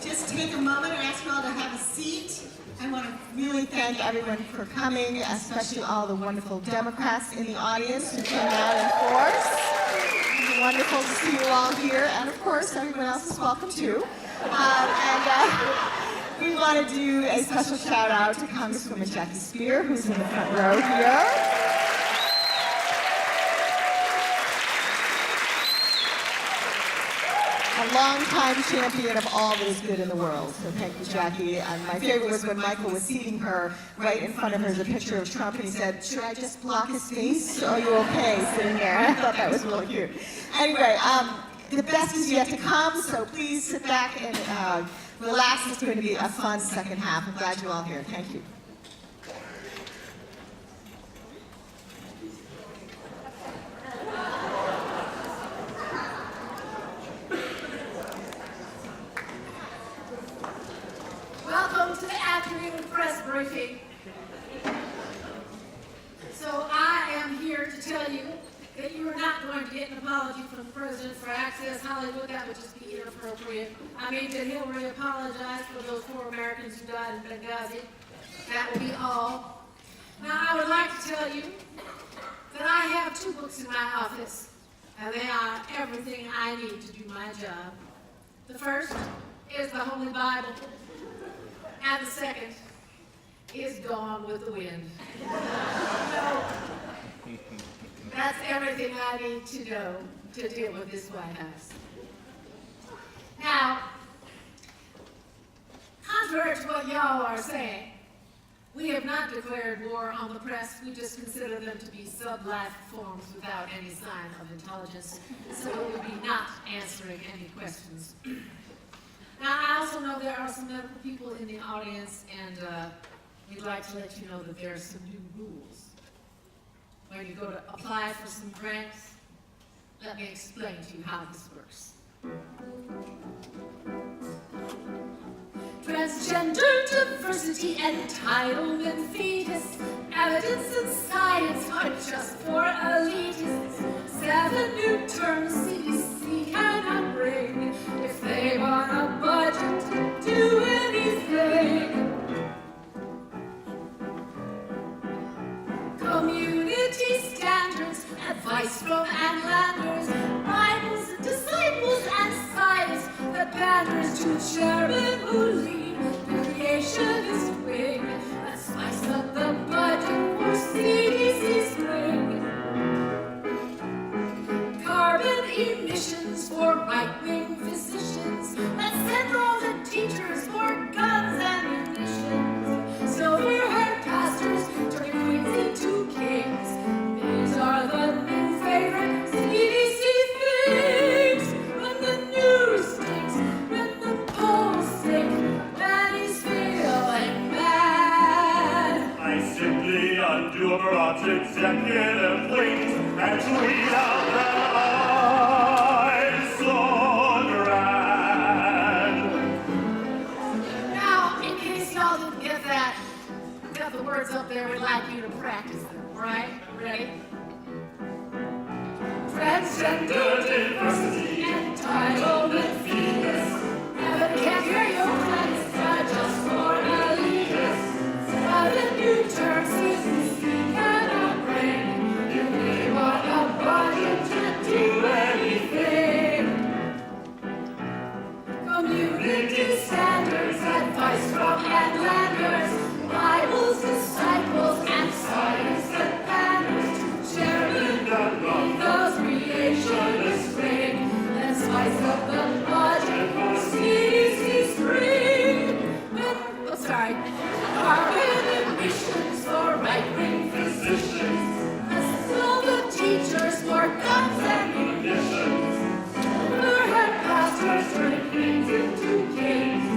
Just take a moment and ask you all to have a seat. I want to really thank everyone for coming, especially all the wonderful Democrats in the audience who came out in force. It's wonderful to see you all here, and of course, everyone else is welcome too. We want to do a special shout out to Congresswoman Jackie Spear, who's in the front row here. A longtime champion of all that is good in the world. So thank you, Jackie. And my favorite was when Michael was seating her. Right in front of her is a picture of Trump, and he said, "Should I just block his face? Or are you okay sitting there?" I thought that was really cute. Anyway, the best is yet to come, so please sit back and relax. It's going to be a fun second half. I'm glad you're all here. Thank you. Welcome to the afternoon press briefing. So I am here to tell you that you are not going to get an apology from the president for Access Hollywood. That would just be inappropriate. I mean, did Hillary apologize for those 4 Americans who died in Benghazi? That will be all. Now, I would like to tell you that I have 2 books in my office, and they are everything I need to do my job. The first is the Holy Bible, and the second is Gone with the Wind. So, that's everything I need to know to deal with this White House. Now, contrary to what y'all are saying, we have not declared war on the press. We just consider them to be sub-life forms without any sign of intelligence, so we will be not answering any questions. Now, I also know there are some medical people in the audience, and we'd like to let you know that there are some new rules. When you go to apply for some grants, let me explain to you how this works. Transgender diversity, entitlement, fetus, evidence and science are just for elitists. 7 new terms CDC cannot bring if they want a budget to do anything. Community standards, advice from landlanders, banners to cherubim who lead the creationist wing. Let's slice up the budget for CDC spring. Carbon emissions for right-wing physicians. Let's send all the teachers for guns and munitions. Silver-haired pastors turning queens into kings. These are the new favorite CDC things. When the news stinks, when the polls sink, Daddy's feeling bad. I simply undo a broad's executive wings and tweet out that I'm so grand. Now, in case y'all didn't get that, we got the words up there. We'd like you to practice them. All right? Ready? Transgender diversity, entitlement fetus. Heaven can't hear you, that's not just for elitists. 7 new terms CDC cannot bring. If we want a budget to do anything. Community standards, advice from landlanders, Bibles, disciples, and science and banners to cherubim that love the creationist spring. Let's spice up the budget for CDC spring. Carbon emissions for right-wing physicians. Let's fill the teachers for guns and munitions. Overhead pastors turning kings into kings.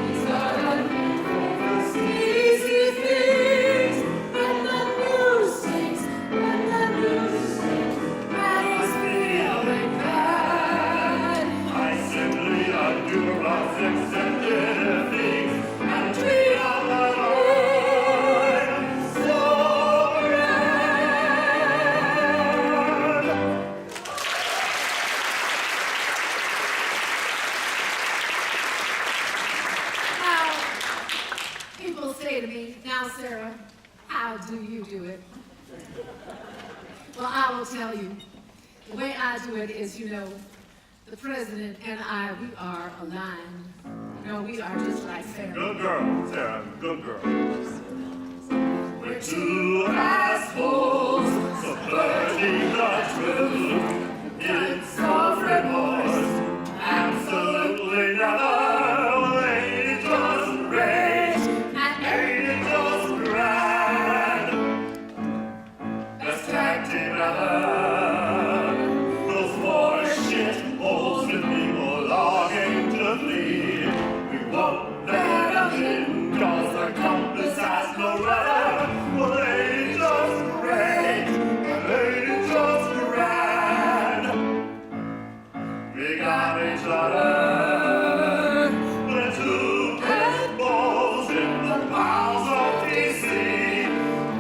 These are the new CDC things. When the news stinks, when the news stinks, Daddy's feeling bad. I simply undo a broad's executive things and tweet out that I'm so grand. Now, people say to me, now, Sarah, how do you do it? Well, I will tell you. The way I do it is, the president and I, we are aligned. We are just like Sarah. Good girl, Sarah, good girl. We're two assholes subverting the truth. It's of remorse, absolutely never. Ain't it just great? Ain't it just grand? Let's tag together those poor shit holes with people longing to flee. We won't let them in, 'cause their compass has no rudder. Well, ain't it just great? Ain't it just grand? We got each other. We're two pit bulls in the bowels of DC.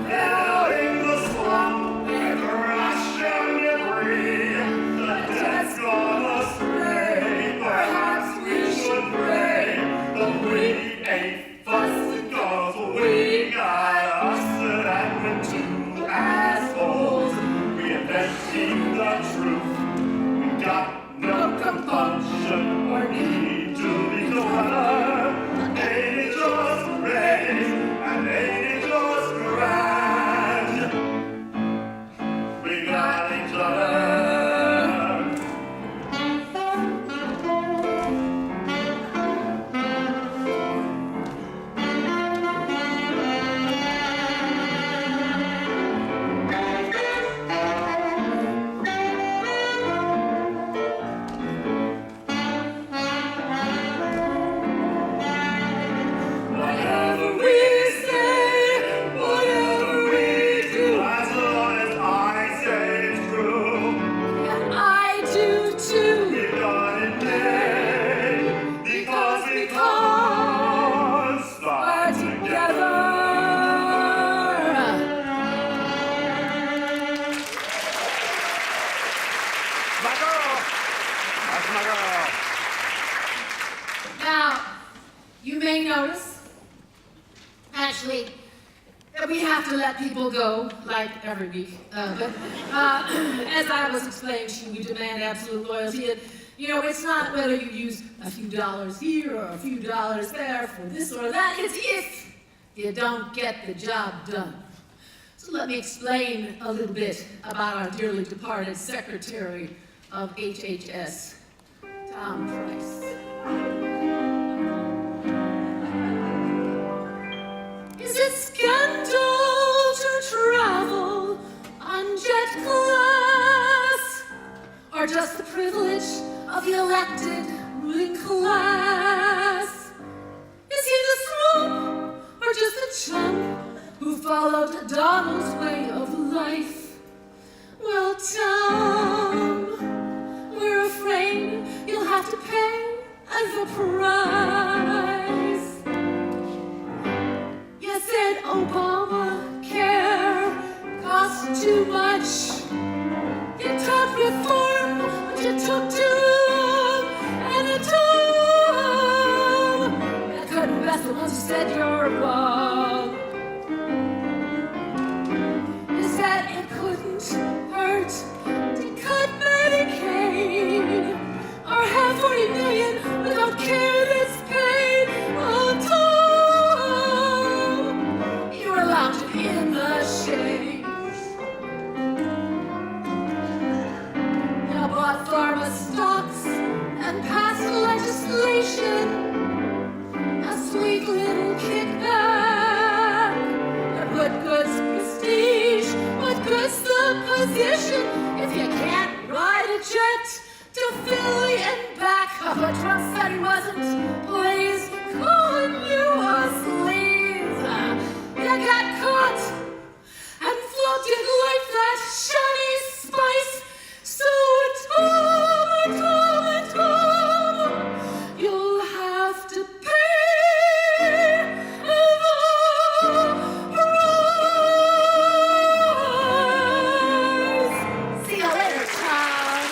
Filling the swamp with Russian debris. The dead's gonna spray. Perhaps we should pray. But we ain't fussing 'cause we got us and we're two assholes. Reinventing the truth. We got no compunction or need to be clever. Ain't it just great? And ain't it just grand? We got each other. Whatever we say, whatever we do, as long as I say it's true, And I do too. we got it made because we can't start together. My girl! That's my girl. Now, you may notice, actually, that we have to let people go, like every week. But as I was explaining to you, we demand absolute loyalty. And, You know, it's not whether you use a few dollars here or a few dollars there for this or that. It's if you don't get the job done. So let me explain a little bit about our dearly departed Secretary of HHS, Tom Price. Is it scandal to travel on jet class, or just the privilege of the elected ruling class? Is he the throne, or just a chump who followed Donald's way of life? Well, Tom, we're afraid you'll have to pay the price. You said Obamacare costs too much. You talked reform, but you took too long and a time. I couldn't best the ones who said you're wrong. You said it couldn't hurt to cut Medicaid, or have 40 million without care that's paid. Oh, Tom, you were lounging in the shade. You bought pharma stocks and passed legislation, a sweet little kickback. But what good's prestige? What good's the position if you can't ride a jet to Philly and back? But Trump said he wasn't. Please calling you a sleaze. You got caught and floated like that shiny spice. So Tom, you'll have to pay the price. See you later, Tom.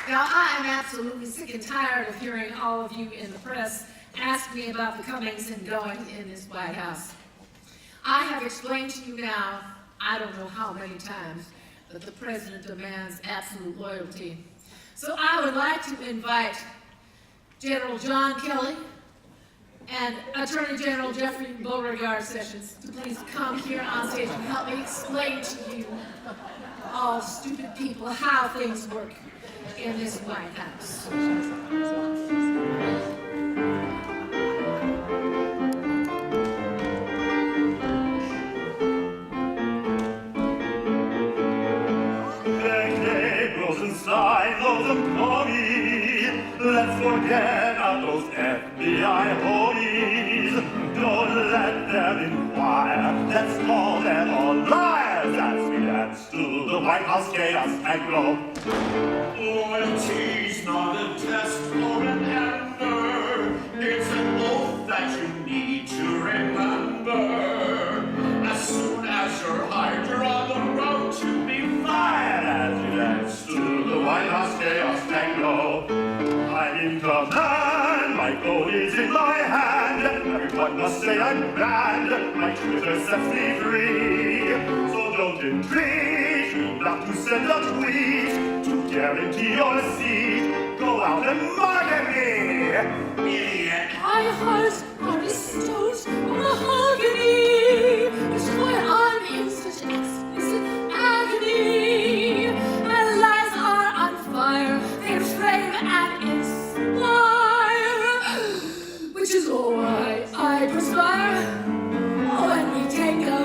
Now, I am absolutely sick and tired of hearing all of you in the press ask me about the comings and goings in this White House. I have explained to you now, I don't know how many times, that the president demands absolute loyalty. So I would like to invite General John Kelly and Attorney General Jeffrey Beauregard Sessions to please come here on stage and help me explain to you, all stupid people, how things work in this White House. Silos of Connie. Let's forget about those FBI honies. Don't let them inquire. Let's call them all liars as we dance to the White House chaos and glow. Loyalty's not a test or an answer. It's an oath that you need to remember. As soon as you're hired, you're on the road to be fired. As you dance to the White House chaos and glow. I'm in command, my code is in my hand. Everyone must say I'm banned, my Twitter sets me free. So don't entreat me not to send a tweet to guarantee your seat. Go out and market me, idiot. My heart are stones of mahogany. That's why I'm in such explicit agony. My lies are on fire, they frame and inspire, which is why I perspire when we tango.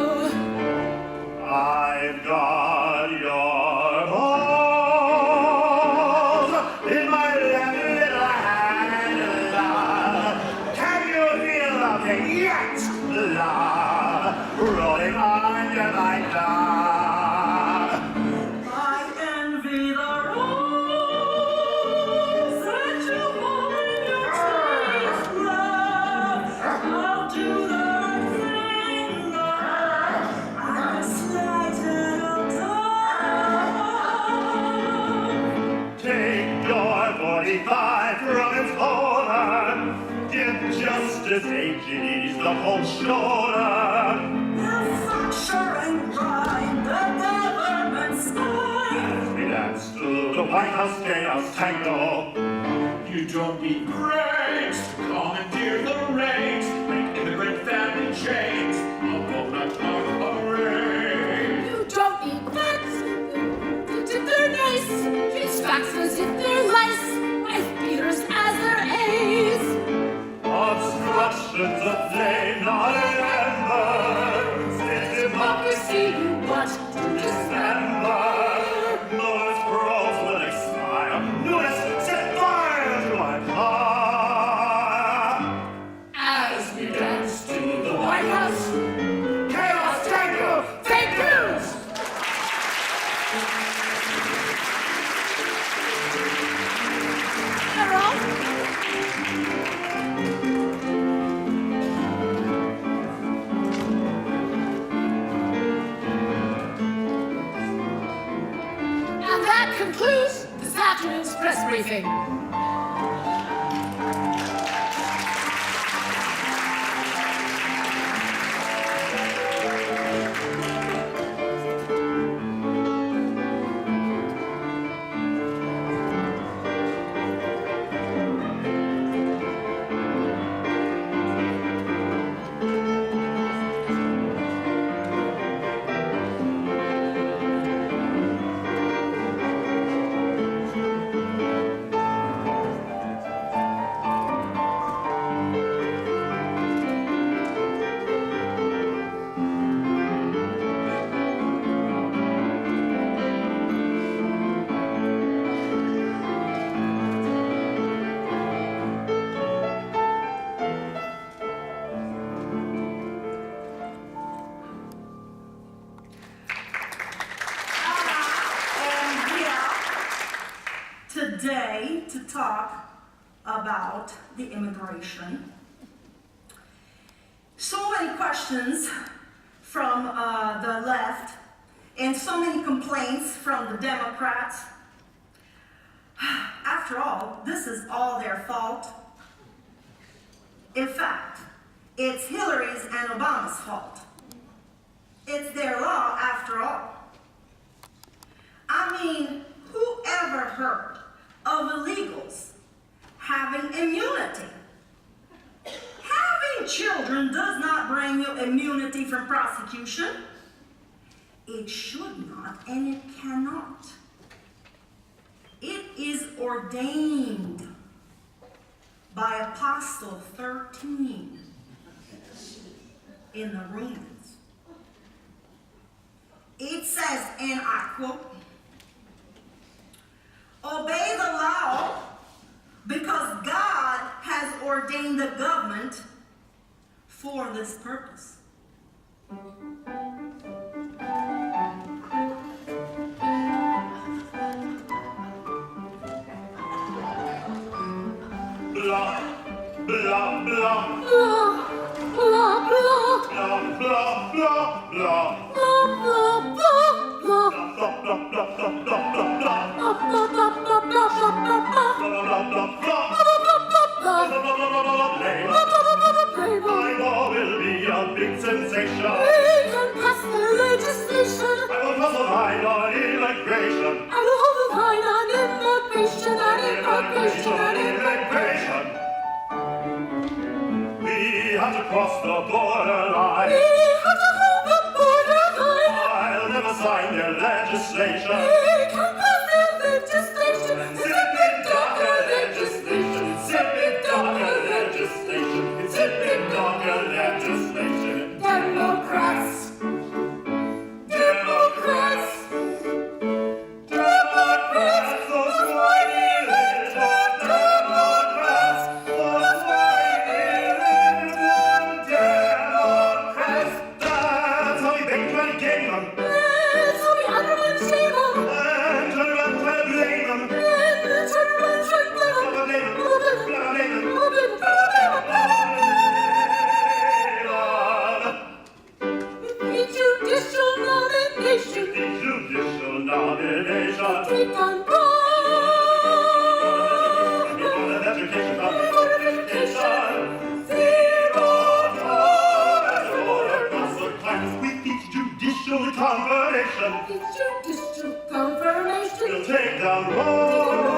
I've got your balls in my left little hand, love. Can you feel the pain yet, love? Rolling under my thumb. I envy the rose that you hold in your teeth, love. I'll do the right thing, love. I'm a slight little dog. Take your 45 from its holder. Give Justice AG's the whole shoulder. The fracture and grind, the never dance to the White House Chaos Tango. You don't need brains to commandeer the reins, make immigrant family chains, a walnut parade. You don't need facts if they're nice. Use facts as if they're lice. Wife beaters as their A's. Obstructions of flame, not embers. It's democracy you want to dismember. Notice pearls will expire. Notice set fire to my car. As we dance to the White House Chaos Tango, fake news! Carol? And that concludes this afternoon's press briefing. Today to talk about the immigration. So many questions from the left and so many complaints from the Democrats. After all, this is all their fault. In fact, it's Hillary's and Obama's fault. It's their law after all. I mean, who ever heard of illegals having immunity? Having children does not bring you immunity from prosecution. It should not, and it cannot. It is ordained by Apostle 13 in the Romans. It says, and I quote, "Obey the law because God has ordained the government for this purpose." Blah, blah, blah. Blah, blah, blah. Blah, blah, blah, blah. Blah, blah, blah, blah. Blah, blah, blah, blah, blah, blah, blah. Blah, blah, blah, blah, blah, blah, blah, blah. Blah, blah, blah, blah. Blah, Blah, blah, blah, blah, blah, blah, blah. blah, blah, blah, blah. My law will be a big sensation. We can pass the legislation. I will cross the line on immigration. I will hold the line on immigration and immigration and immigration. We have to cross the borderline. We have to hold the borderline. I'll never sign their legislation. We can pass the legislation. Zippy dogger legislation. Zippy dogger legislation. Zippy dogger legislation. Democrats. Democrats. Democrats, those whiny little Democrats. Those whiny little Democrats. That's how we make money game them. Let's all be underline shame them. And turn around and try to blame them. And turn around and blame them. Blame them. Blame them. The judicial nomination. The judicial nomination. Take on board. Board of Education. Board of Education. Zero tolerance for muscle crimes. We teach judicial confirmation. The judicial confirmation. We'll take down road.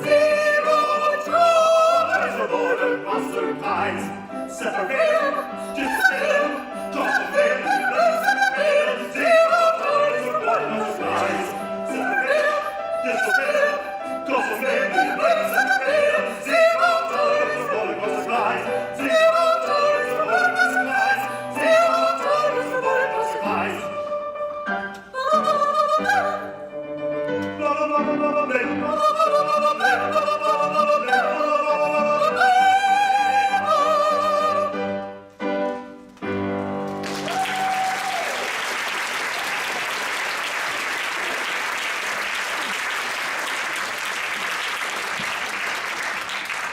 Zero tolerance for border buster lines. Separate, disappear, toss the veil, disappear. Zero tolerance for border buster lines. Separate, disappear, toss the veil, disappear. Zero tolerance for border buster lines. Zero tolerance for border buster lines. Zero tolerance for border buster lines.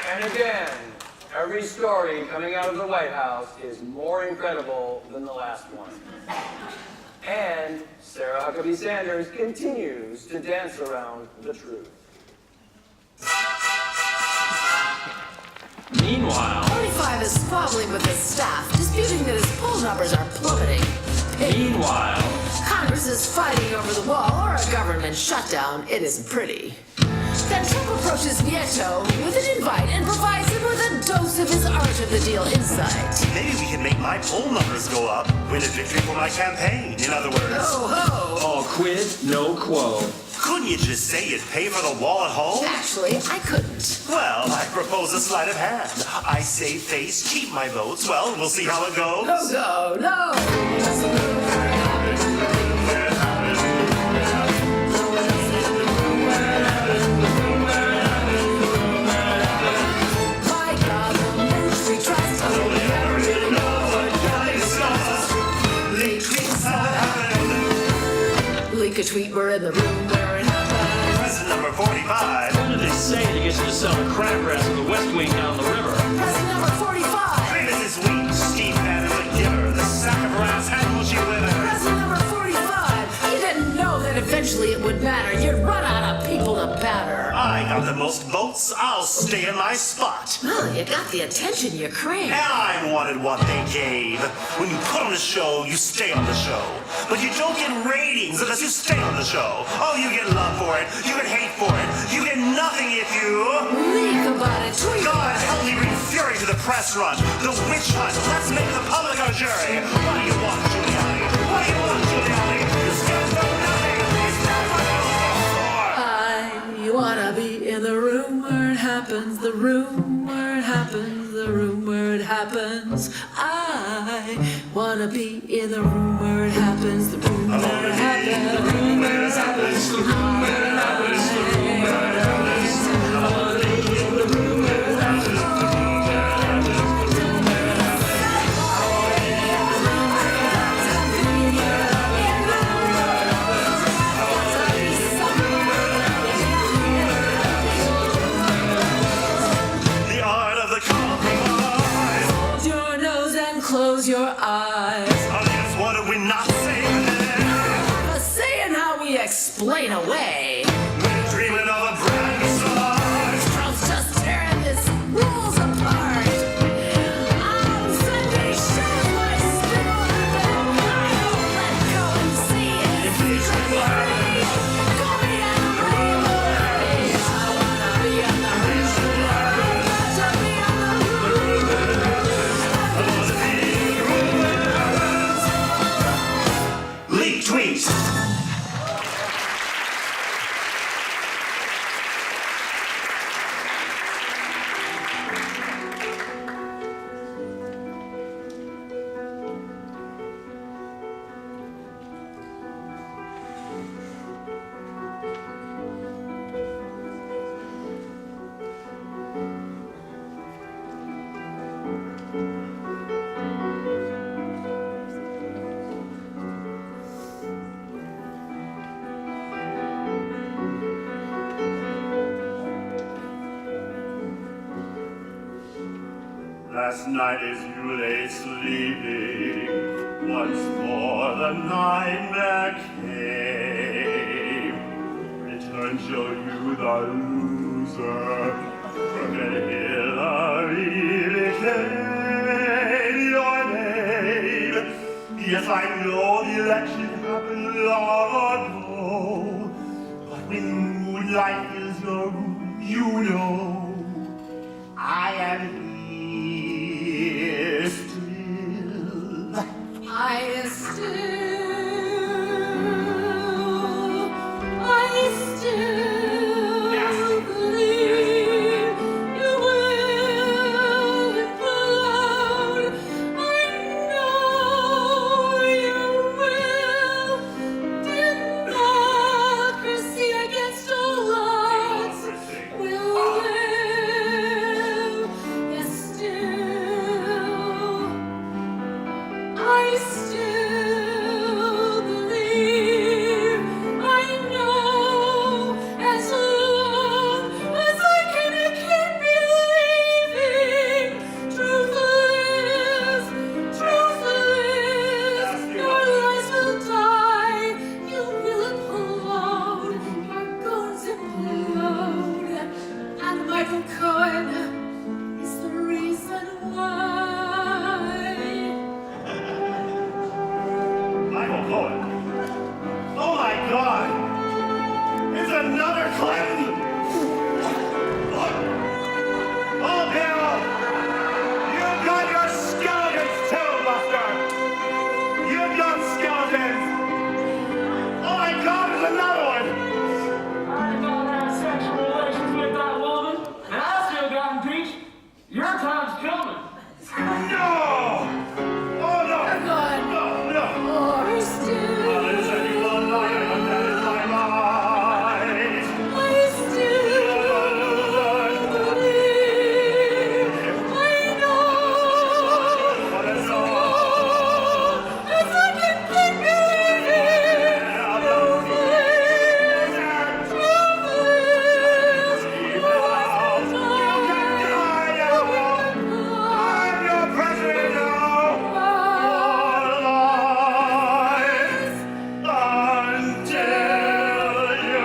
And again, every story coming out of the White House is more incredible than the last one. And Sarah Huckabee Sanders continues to dance around the truth. Meanwhile, 45 is squabbling with his staff, disputing that his poll numbers are plummeting. meanwhile, Congress is fighting over the wall or a government shutdown. It isn't pretty. Then Trump approaches Nieto with an invite and provides him with a dose of his art of the deal insight. Maybe we can make my poll numbers go up, win a victory for my campaign, in other words. Oh ho! all quid, no quo. Couldn't you just say you'd pay for the wall at home? Actually, I couldn't. Well, I propose a sleight of hand. I save face, keep my votes. Well, we'll see how it goes. No, no! My God, the ministry trust. Leak a tweet, we're in the room where it happened. Present number 45. What did they say to get you to sell the crabgrass in the West Wing down the river? Present number 45. Mrs. Wheat, Steve Bannon, the giver, the sack of rats, and will she wither? Present number 45. You didn't know that eventually it would matter. You'd run out of people to batter. I got the most votes, I'll stay in my spot. Well, you got the attention you craved. And I wanted what they gave. When you put on a show, you stay on the show. But you don't get ratings unless you stay on the show. Oh, you get love for it, you get hate for it, you get nothing if you... Leak about it, tweet God about it. help me bring fury to the press run, the witch hunt. Let's make the public our jury. What do you want, Giuliani? What do you want, Giuliani? You stand for nothing. You stand for I wanna be in the room where it happens, the room where it happens, the room where it happens. I wanna be in the room where it happens, the room where it happens, the room where it happens, the room where it happens, the room where it happens. I wanna be in the room where it happens, the room where it happens, the room where it happens. I wanna be in the room where it happens, the room where it happens, the room where it happens. I wanna be somewhere where it happens, the room where it happens. the art of the compromise. Hold your nose and close your eyes. Audience, what did we not say then? Have a say in how we explain away. We're dreaming of a brand new size. Trump's just tearing this rules apart. On Sunday shows my spin on it. I don't let go and see it. Go me and bring the race. I wanna be in the race. To be on the Leak tweet. Last night as you lay sleeping, once more the nightmare came. Return show you the loser, crooked Hillary became your name. Yes, Yes, I know the election happened long ago, but when moonlight fills your room, you know I am here still. I still believe you will implode. I know you will. Democracy against all odds will live. Yes, still. I still believe, I know, as long as I can keep believing, truth lives, your lies will die, you will implode, your guns implode, and Michael Cohen is the reason why. Michael Cohen. Oh my God! It's another Clinton! Oh, Bill! You've got your skeletons too, Buster! You've got skeletons! Oh my God, there's another one! I did not have sexual relations with that woman, and I still got impeached. Your time's coming. No! Oh no! No, no! Or still, That is a new liar, and that is my life! I still believe, I know, What is as I can keep believing, truth lives, your lies will die, I'm your president now! Until you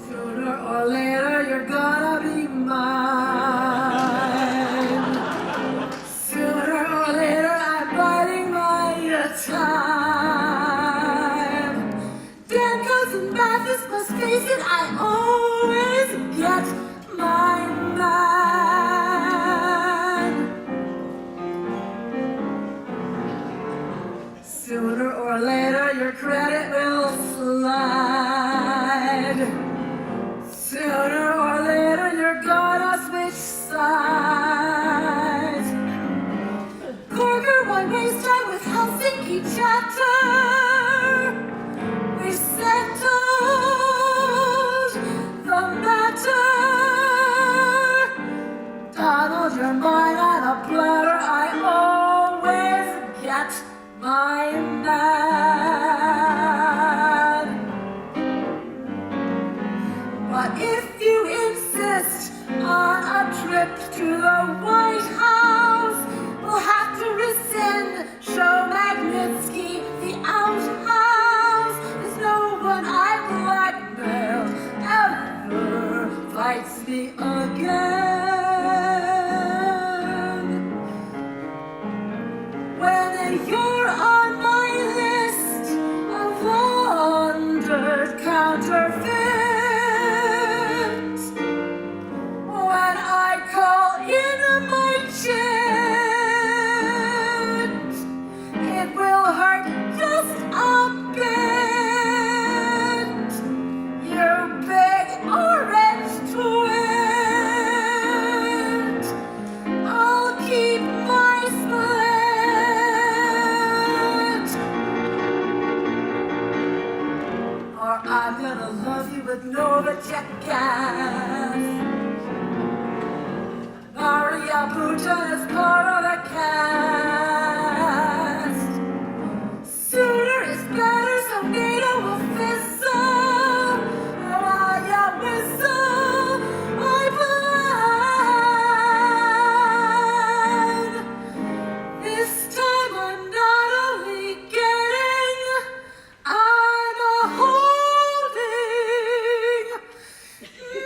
Sooner or later, you're gonna be mine. Sooner or later, I'm biding my time. Dan Cousin Mathis must face it, I always get my man. Sooner or later, your credit will slide. Sooner or later, you're gonna switch sides. Corker one-way start with Helsinki chapter. We settled the matter. Donald, you're mine on a platter. I always get my man. But if you insist on a trip to the White House, we'll have to rescind Show Magnitsky, the outhouse. There's no one I blackmailed ever fights me again. When you're on my list of wandered counterfeits, when I call in my chips, would know the jackass. Maria Puta is part of the cast. Sooner is better, so Nina will fizzle. Maria whistle, I plan. This time I'm not only getting, I'm a holding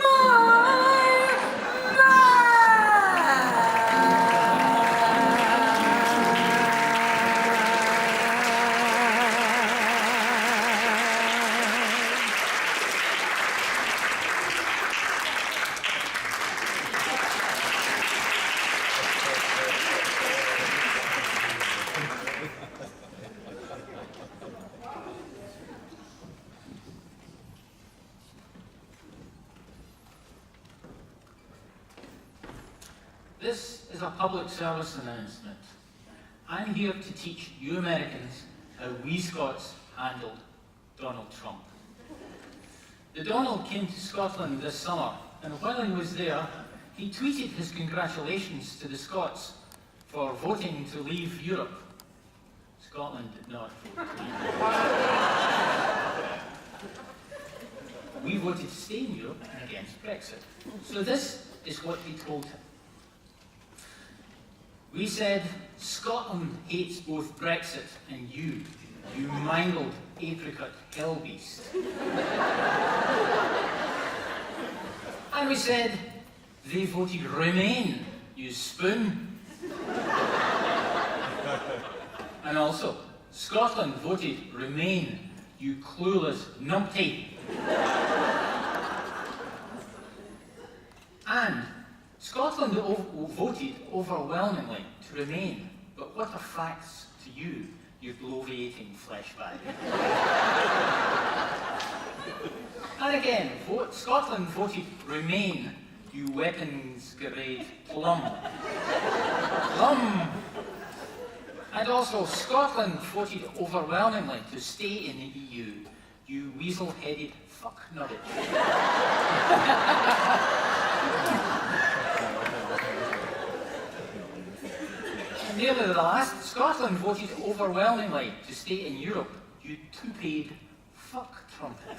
my This is a public service announcement. I'm here to teach you Americans how we Scots handled Donald Trump. The Donald came to Scotland this summer, and while he was there, he tweeted his congratulations to the Scots for voting to leave Europe. Scotland did not vote to leave. We voted to stay in Europe and against Brexit. So this is what we told him. We said, Scotland hates both Brexit and you mangled apricot hellbeast. And we said, they voted Remain, you spoon. And also, Scotland voted Remain, you clueless numpty. And Scotland voted overwhelmingly to remain, but what are facts to you, you bloviating fleshbag? And again, Scotland voted remain, you weapons-grade plum. Plum! And also, Scotland voted overwhelmingly to stay in the EU, you weasel-headed fuck-nugget. Nearly the last, Scotland voted overwhelmingly to stay in Europe, you two-paid fuck trumpet.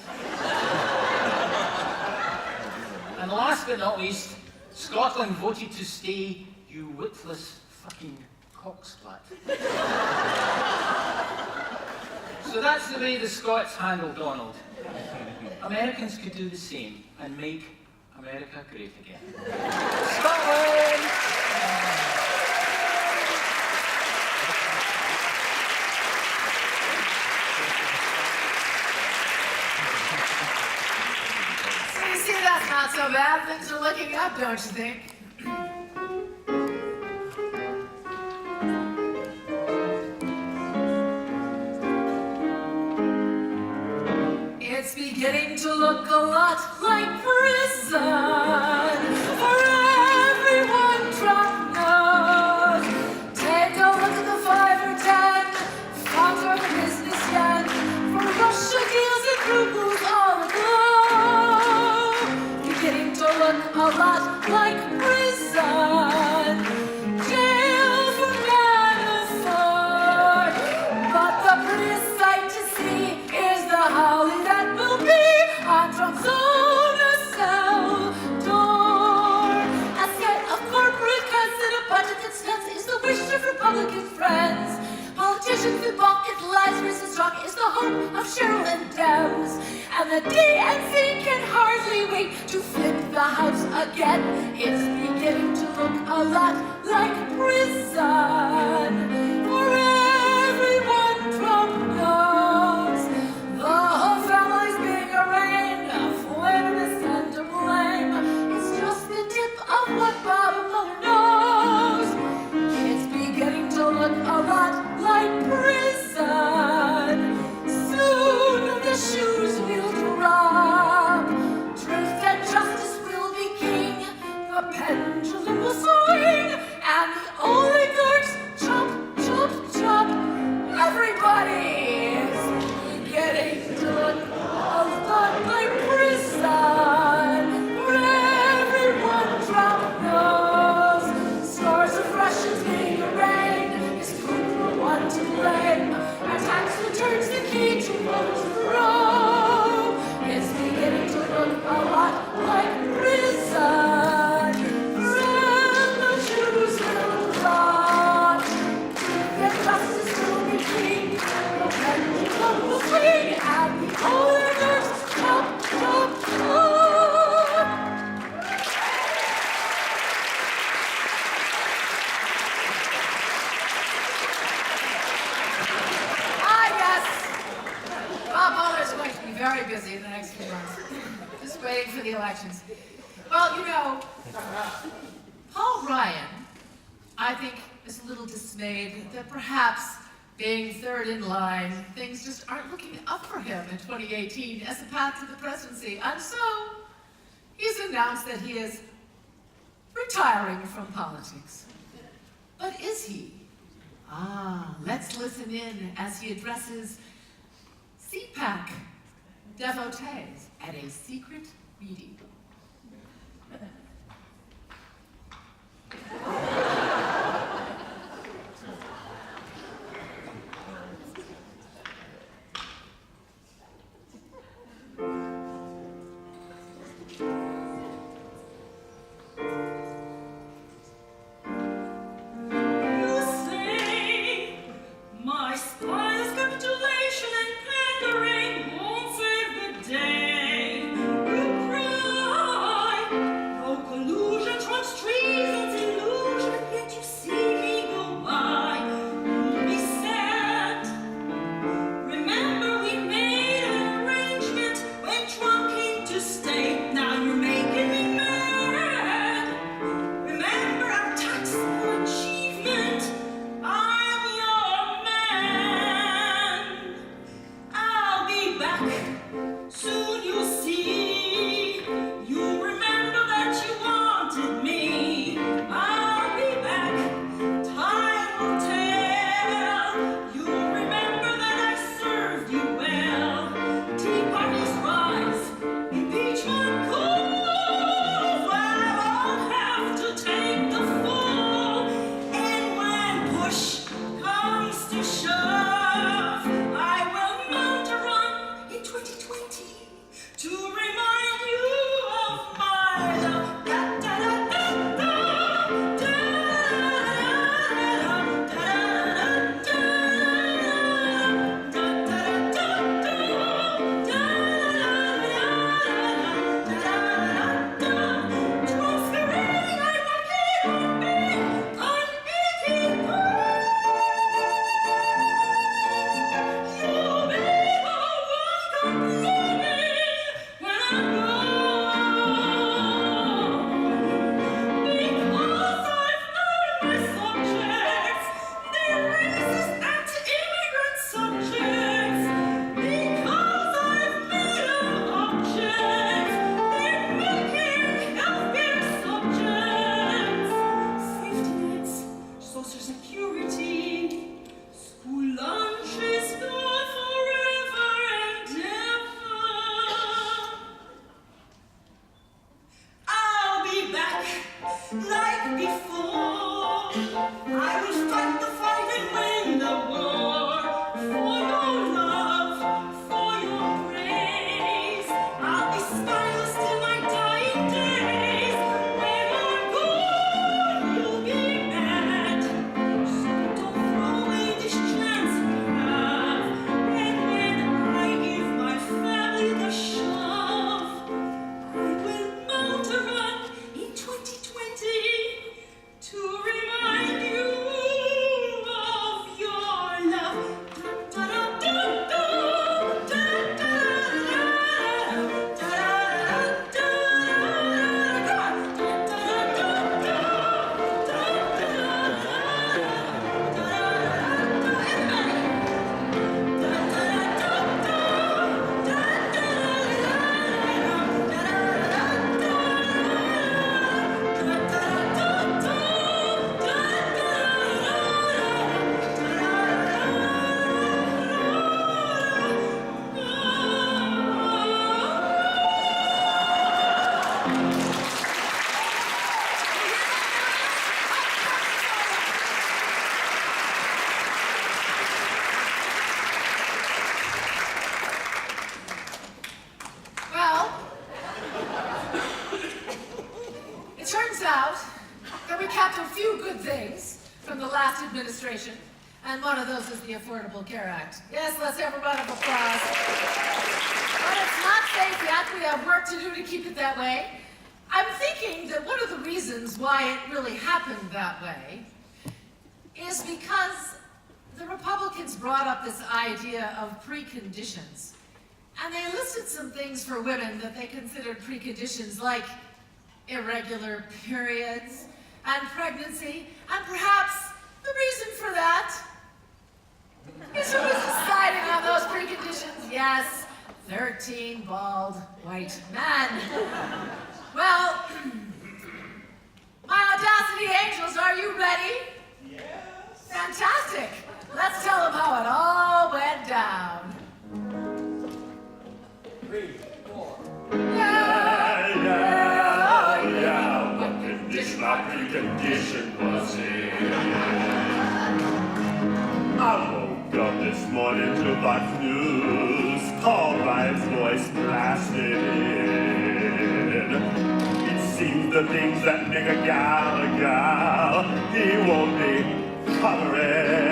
And last but not least, Scotland voted to stay, you witless fucking cocksplat. So that's the way the Scots handled Donald. Americans could do the same and make America great again. Scotland! You see, that's not so bad. Things are looking up, don't you think? It's beginning to look a lot like prison for everyone Trump knows. Take a look at the 5 or 10 funds or the business yen for Russia deals and rubles all aglow. Beginning to look a lot like prison, jail for Manafort. But the prettiest sight to see is the holly that will be on Trump's own cell door. A set of corporate cuts and a budget that stunts is the wish of Republican friends. Politicians who balk at Lazarus and Strong is the hope of Cheryl and Debs. And the DNC can hardly wait to flip the House again. It's beginning to look a lot like prison for everyone Trump knows. The whole family's being arraigned, Flynn is sent to blame. It's just the tip of what Bob Mueller knows. It's beginning to look a lot like prison. Soon the shoes will drop. Truth and justice will be king. The pendulum will swing, and the oligarchs chomp very busy in the next few months. Just waiting for the elections. Well, you know, Paul Ryan, I think, is a little dismayed that perhaps being third in line, things just aren't looking up for him in 2018 as a path to the presidency. And so, he's announced that he is retiring from politics. But is he? Let's listen in as he addresses CPAC devotees at a secret meeting. Administration, and one of those is the Affordable Care Act. Yes, let's have a round of applause. But it's not safe yet. We have work to do to keep it that way. I'm thinking that one of the reasons why it really happened that way is because the Republicans brought up this idea of preconditions. And they listed some things for women that they considered preconditions, like irregular periods and pregnancy. And perhaps the reason for that is who was deciding on those preconditions? Yes, 13 bald white men. Well, my Audacity angels, are you ready? Yes. Fantastic. Let's tell them how it all went down. 3, 4. Yeah. What condition, my precondition was it? I woke up this morning to Fox News, Paul Ryan's voice blasted in. It seems the things that make a gal, he won't be covering.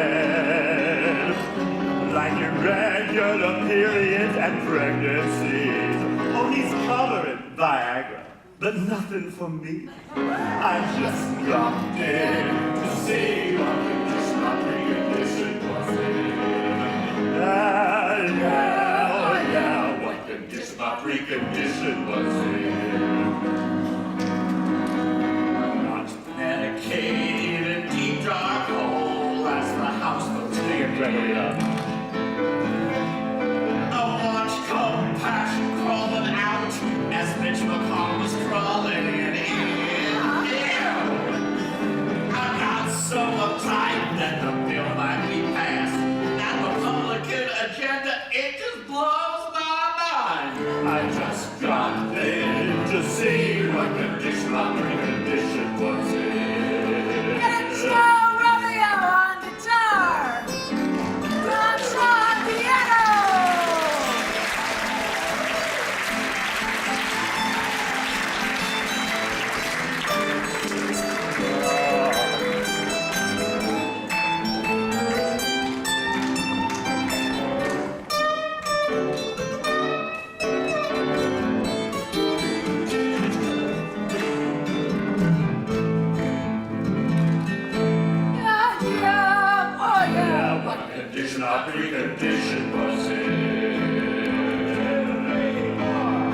Like irregular periods and pregnancies. Oh, he's covering Viagra, but nothing for me. I just dropped in to see what condition my precondition was in. Yeah, what condition my precondition was in. Not medicated in deep dark hole, that's the house folks dig Gregory up. Compassion crawling out as Mitch McConnell was crawling in. I got so uptight that the bill might be passed. That Republican agenda, it just blows my mind. I just dropped in to see what condition my precondition was in. Get a Joe Romeo on guitar. John Shaw on piano. Our precondition was in.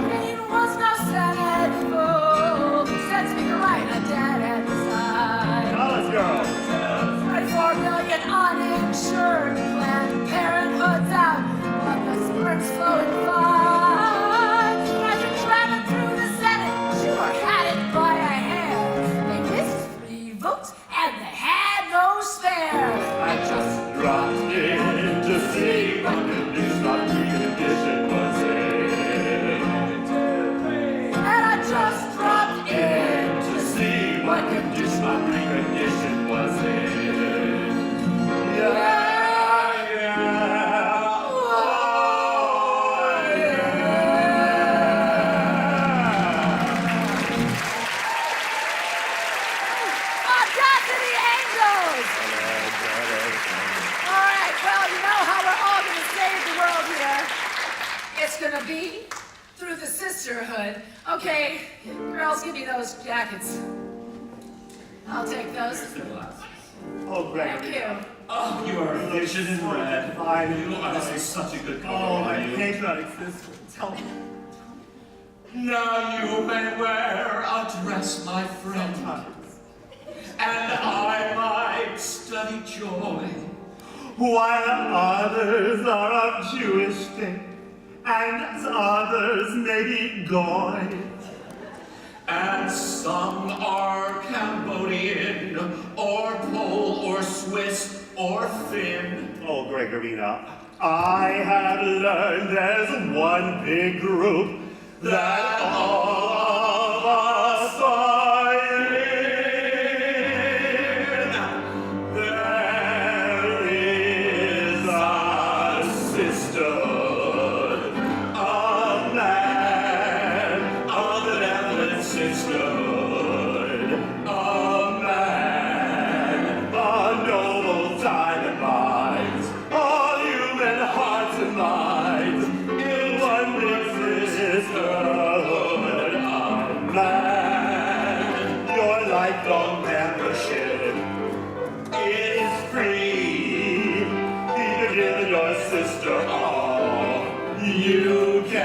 Green was no Senate fool. Said Speaker Wright, a dead end side. Now let's go. 24 million uninsured. Planned Parenthood's out, but the sperm's flowing fine. As you're traveling through the Senate, sure had it by a hair. They missed 3 votes and they had no spare. I just dropped in to see what condition my precondition was in. And I just dropped in to see what condition my precondition was in. Yeah. Audacity Angels! All right, well, you know how we're all going to save the world here. It's going to be through the sisterhood. Okay, girls, give me those jackets. I'll take those. Oh, Gregory. Thank you. Oh, you are a vision in red. This is such a good Oh, color. my patriotic sister. Tell me. Now you may wear a dress, my friend, and I might study joy. While others are of Jewish faith, and others may be goy. And some are Cambodian, or Pole, or Swiss, or Finn. Oh, Gregorina, I have learned there's one big group that all of us are in. There is a sisterhood, a man, a benevolent sisterhood, a man, a noble diamond minds, all human hearts and minds, in one big sisterhood, a man. Your lifelong membership is free. You can give your sister all you can.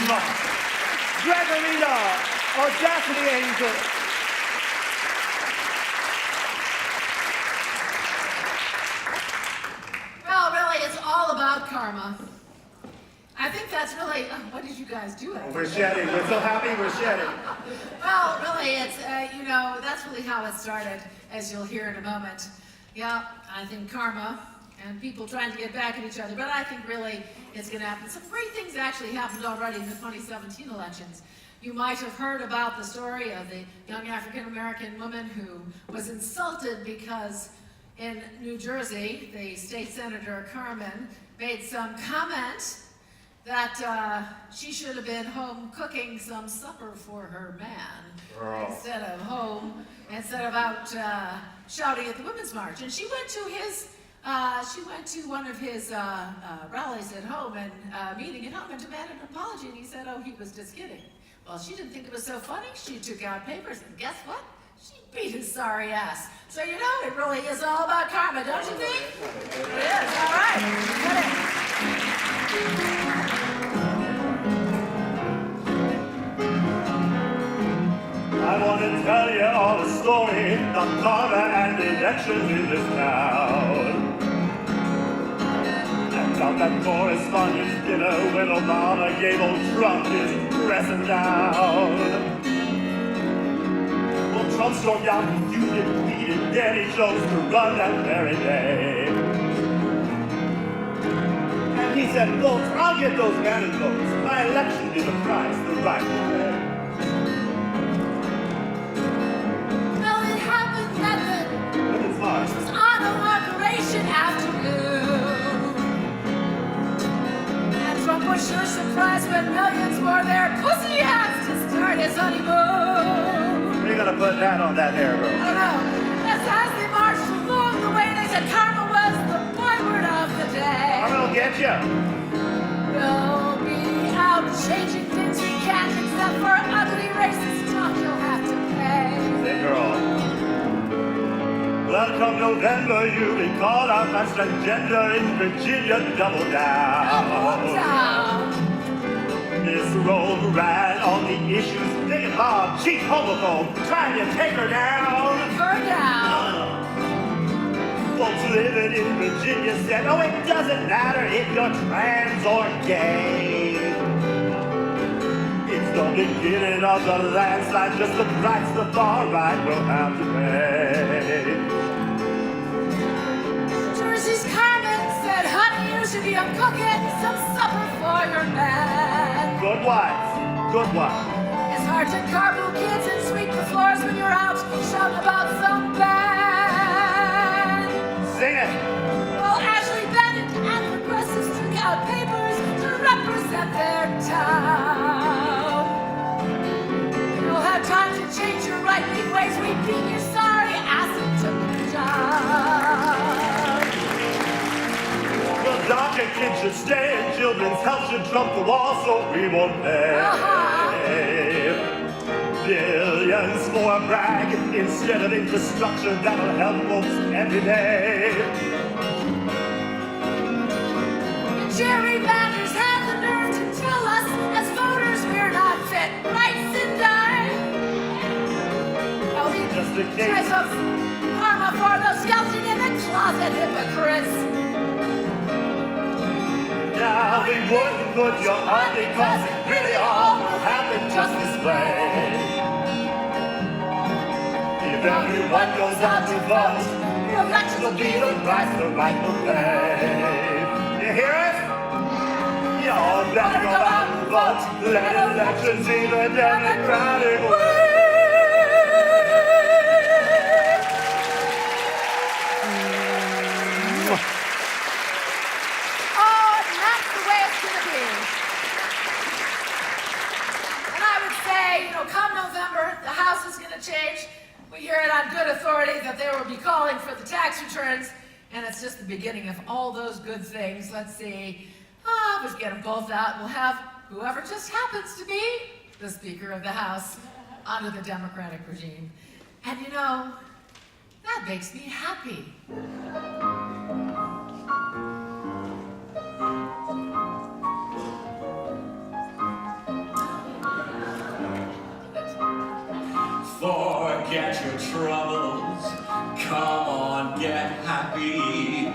Gregorina, Audacity Angel. Well, really, it's all about karma. I think that's really, what did you guys do? We're shedding. We're so happy we're shedding. Well, really, it's, that's really how it started, as you'll hear in a moment. Yeah, I think karma and people trying to get back at each other, but I think really it's going to happen. Some great things actually happened already in the 2017 elections. You might have heard about the story of the young African-American woman who was insulted because in New Jersey, the state senator, Carmen, made some comment that she should have been home cooking some supper for her man instead of out shouting at the Women's March. And she went to one of his rallies at home and meeting at home and demanded an apology. And he said, oh, he was just kidding. Well, she didn't think it was so funny. She took out papers and guess what? She beat his sorry ass. So you know, it really is all about karma, don't you think? It is. All right. Get it. I want to tell you all the story of karma and elections in this town. And about that correspondence dinner when Obama gave old Trump his dressing down. Well, Trump stormed out and you defeated, then he chose to run that very day. And he said, folks, I'll get those man votes. My election is a price the right will pay. It was on inauguration afternoon. And Trump was sure surprised when millions wore their pussy hats to start his honeymoon. Where are you gonna put that on that hair, bro? I don't know. As they marched along the way, they said karma was the byword of the day. I'm gonna get you. We'll be out changing things we can't, except for ugly racist talk you'll have to pay. Hey, girl. Well, come November, you'll be called out by transgender in Virginia. Double down. Double down. Miss Rome ran on the issues. Big and Bob, cheap homophobe, trying to take her down. Her down. Folks living in Virginia said, oh, it doesn't matter if you're trans or gay. It's the beginning of the landslide, just the price the far right will have to pay. Jersey's Carmen said, honey, you should be cooking some supper for your man. Good wife, good wife. It's hard to carpool kids and sweep the floors when you're out shouting about some band. Sing it. Well, Ashley Bennett and progressives took out papers to represent their town. You'll have time to change your right-wing ways. We beat your sorry ass and took the job. Well, Doc and kids should stay and children's health should trump the law, so we won't pay. Billions for a brag instead of infrastructure that'll help folks every day. Gerrymanders have the nerve to tell us as voters we're not fit. Right, Cindy? Oh, he Just a case. tries of karma for those skeleton in the closet hypocrites. Now we wouldn't put you on because it really all will happen just this way. If everyone goes out to vote, the election will be the price the right will pay. You hear it? Y'all better go out and vote. Let elections be the democratic way. Oh, and that's the way it's gonna be. And I would say, come November, the House is gonna change. We hear it on good authority that they will be calling for the tax returns, and it's just the beginning of all those good things. Let's see. Let's get them both out. We'll have whoever just happens to be the Speaker of the House under the Democratic regime. And that makes me happy. your troubles. Come on, get happy.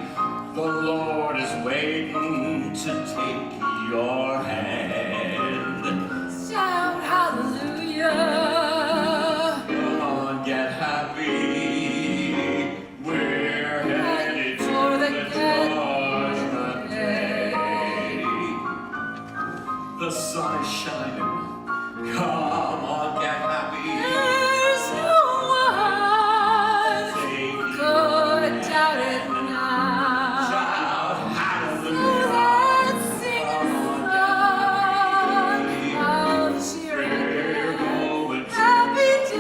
The Lord is waiting to take your hand. Shout hallelujah. Come on, get happy. We're headed for the to the judgment day. The sun is shining. Come on, get happy. There's no one who could doubt it now. Shout hallelujah. Let's sing a song of cheering. We're going to Happy days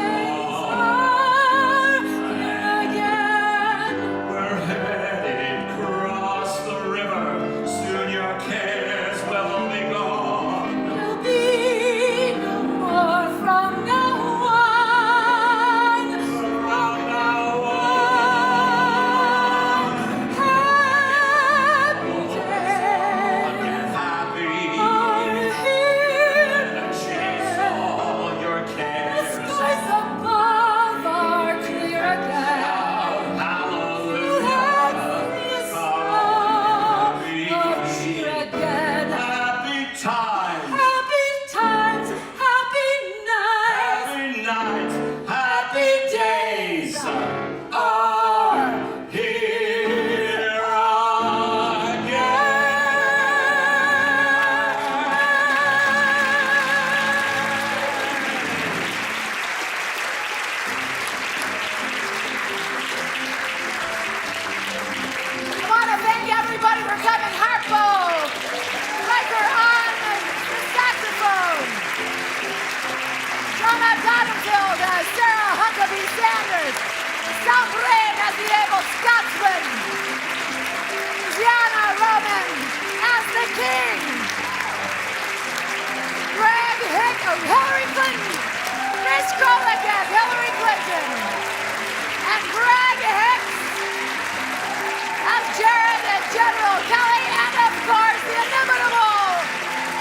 are here again. We're headed across the river. Soon your cares will be gone. There'll be no more from now on. From now on. Happy days Get happy. are here. Chase all your The cares. skies above are clear again. Hallelujah. Happy times. Happy times, happy nights, Happy nights. Happy days are here I want to thank everybody for coming. Harpo, Riker on the saxophone. John Donenfeld as Sarah Huckabee Sanders. Sam Brain as the able Scotsman. Gianna Roman as the king. Hillary Clinton. Chris Krolick as Hillary Clinton. And Greg Hicks as Jared and General Kelly, and of course the inimitable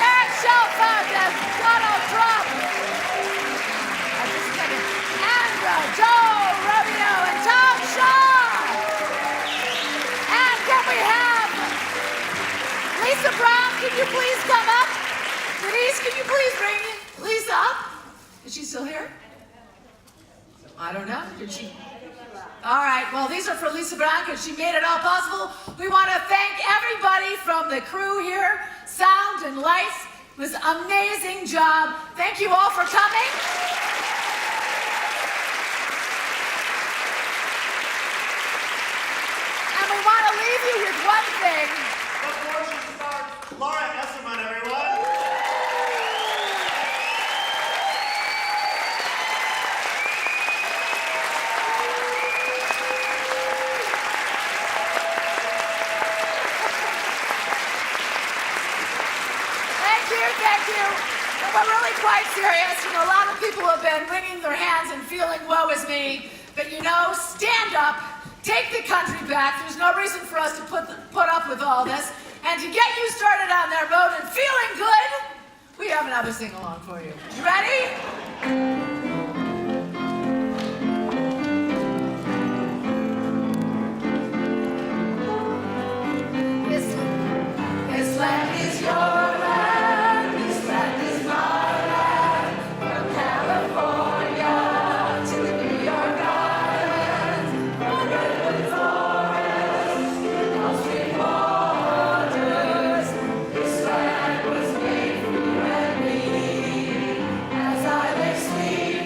Eric Shelford as Donald Trump. And Joe Rubio and Tom Shaw. And can we have Lisa Brown? Can you please come up? Denise, can you please bring Lisa up? Is she still here? I don't know. Did she? All right, well, these are for Lisa Brown because she made it all possible. We want to thank everybody from the crew here, sound and lights. It was an amazing job. Thank you all for coming. And we want to leave you with one thing. Before she starts, Laura Esserman, everyone. Thank you. We're really quite serious. You know, a lot of people have been wringing their hands and feeling woe is me. But you know, stand up, take the country back. There's no reason for us to put up with all this. And to get you started on that road and feeling good, we have another sing-along for you. You ready? This land is your land, this land is my land. From California to the New York Island, from redwood forests to the Gulf Stream waters, this land was made for you and me. As I lay sleeping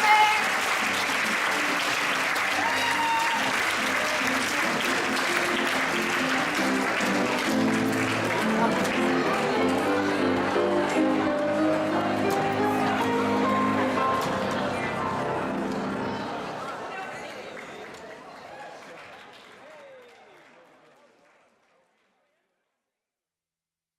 Mayor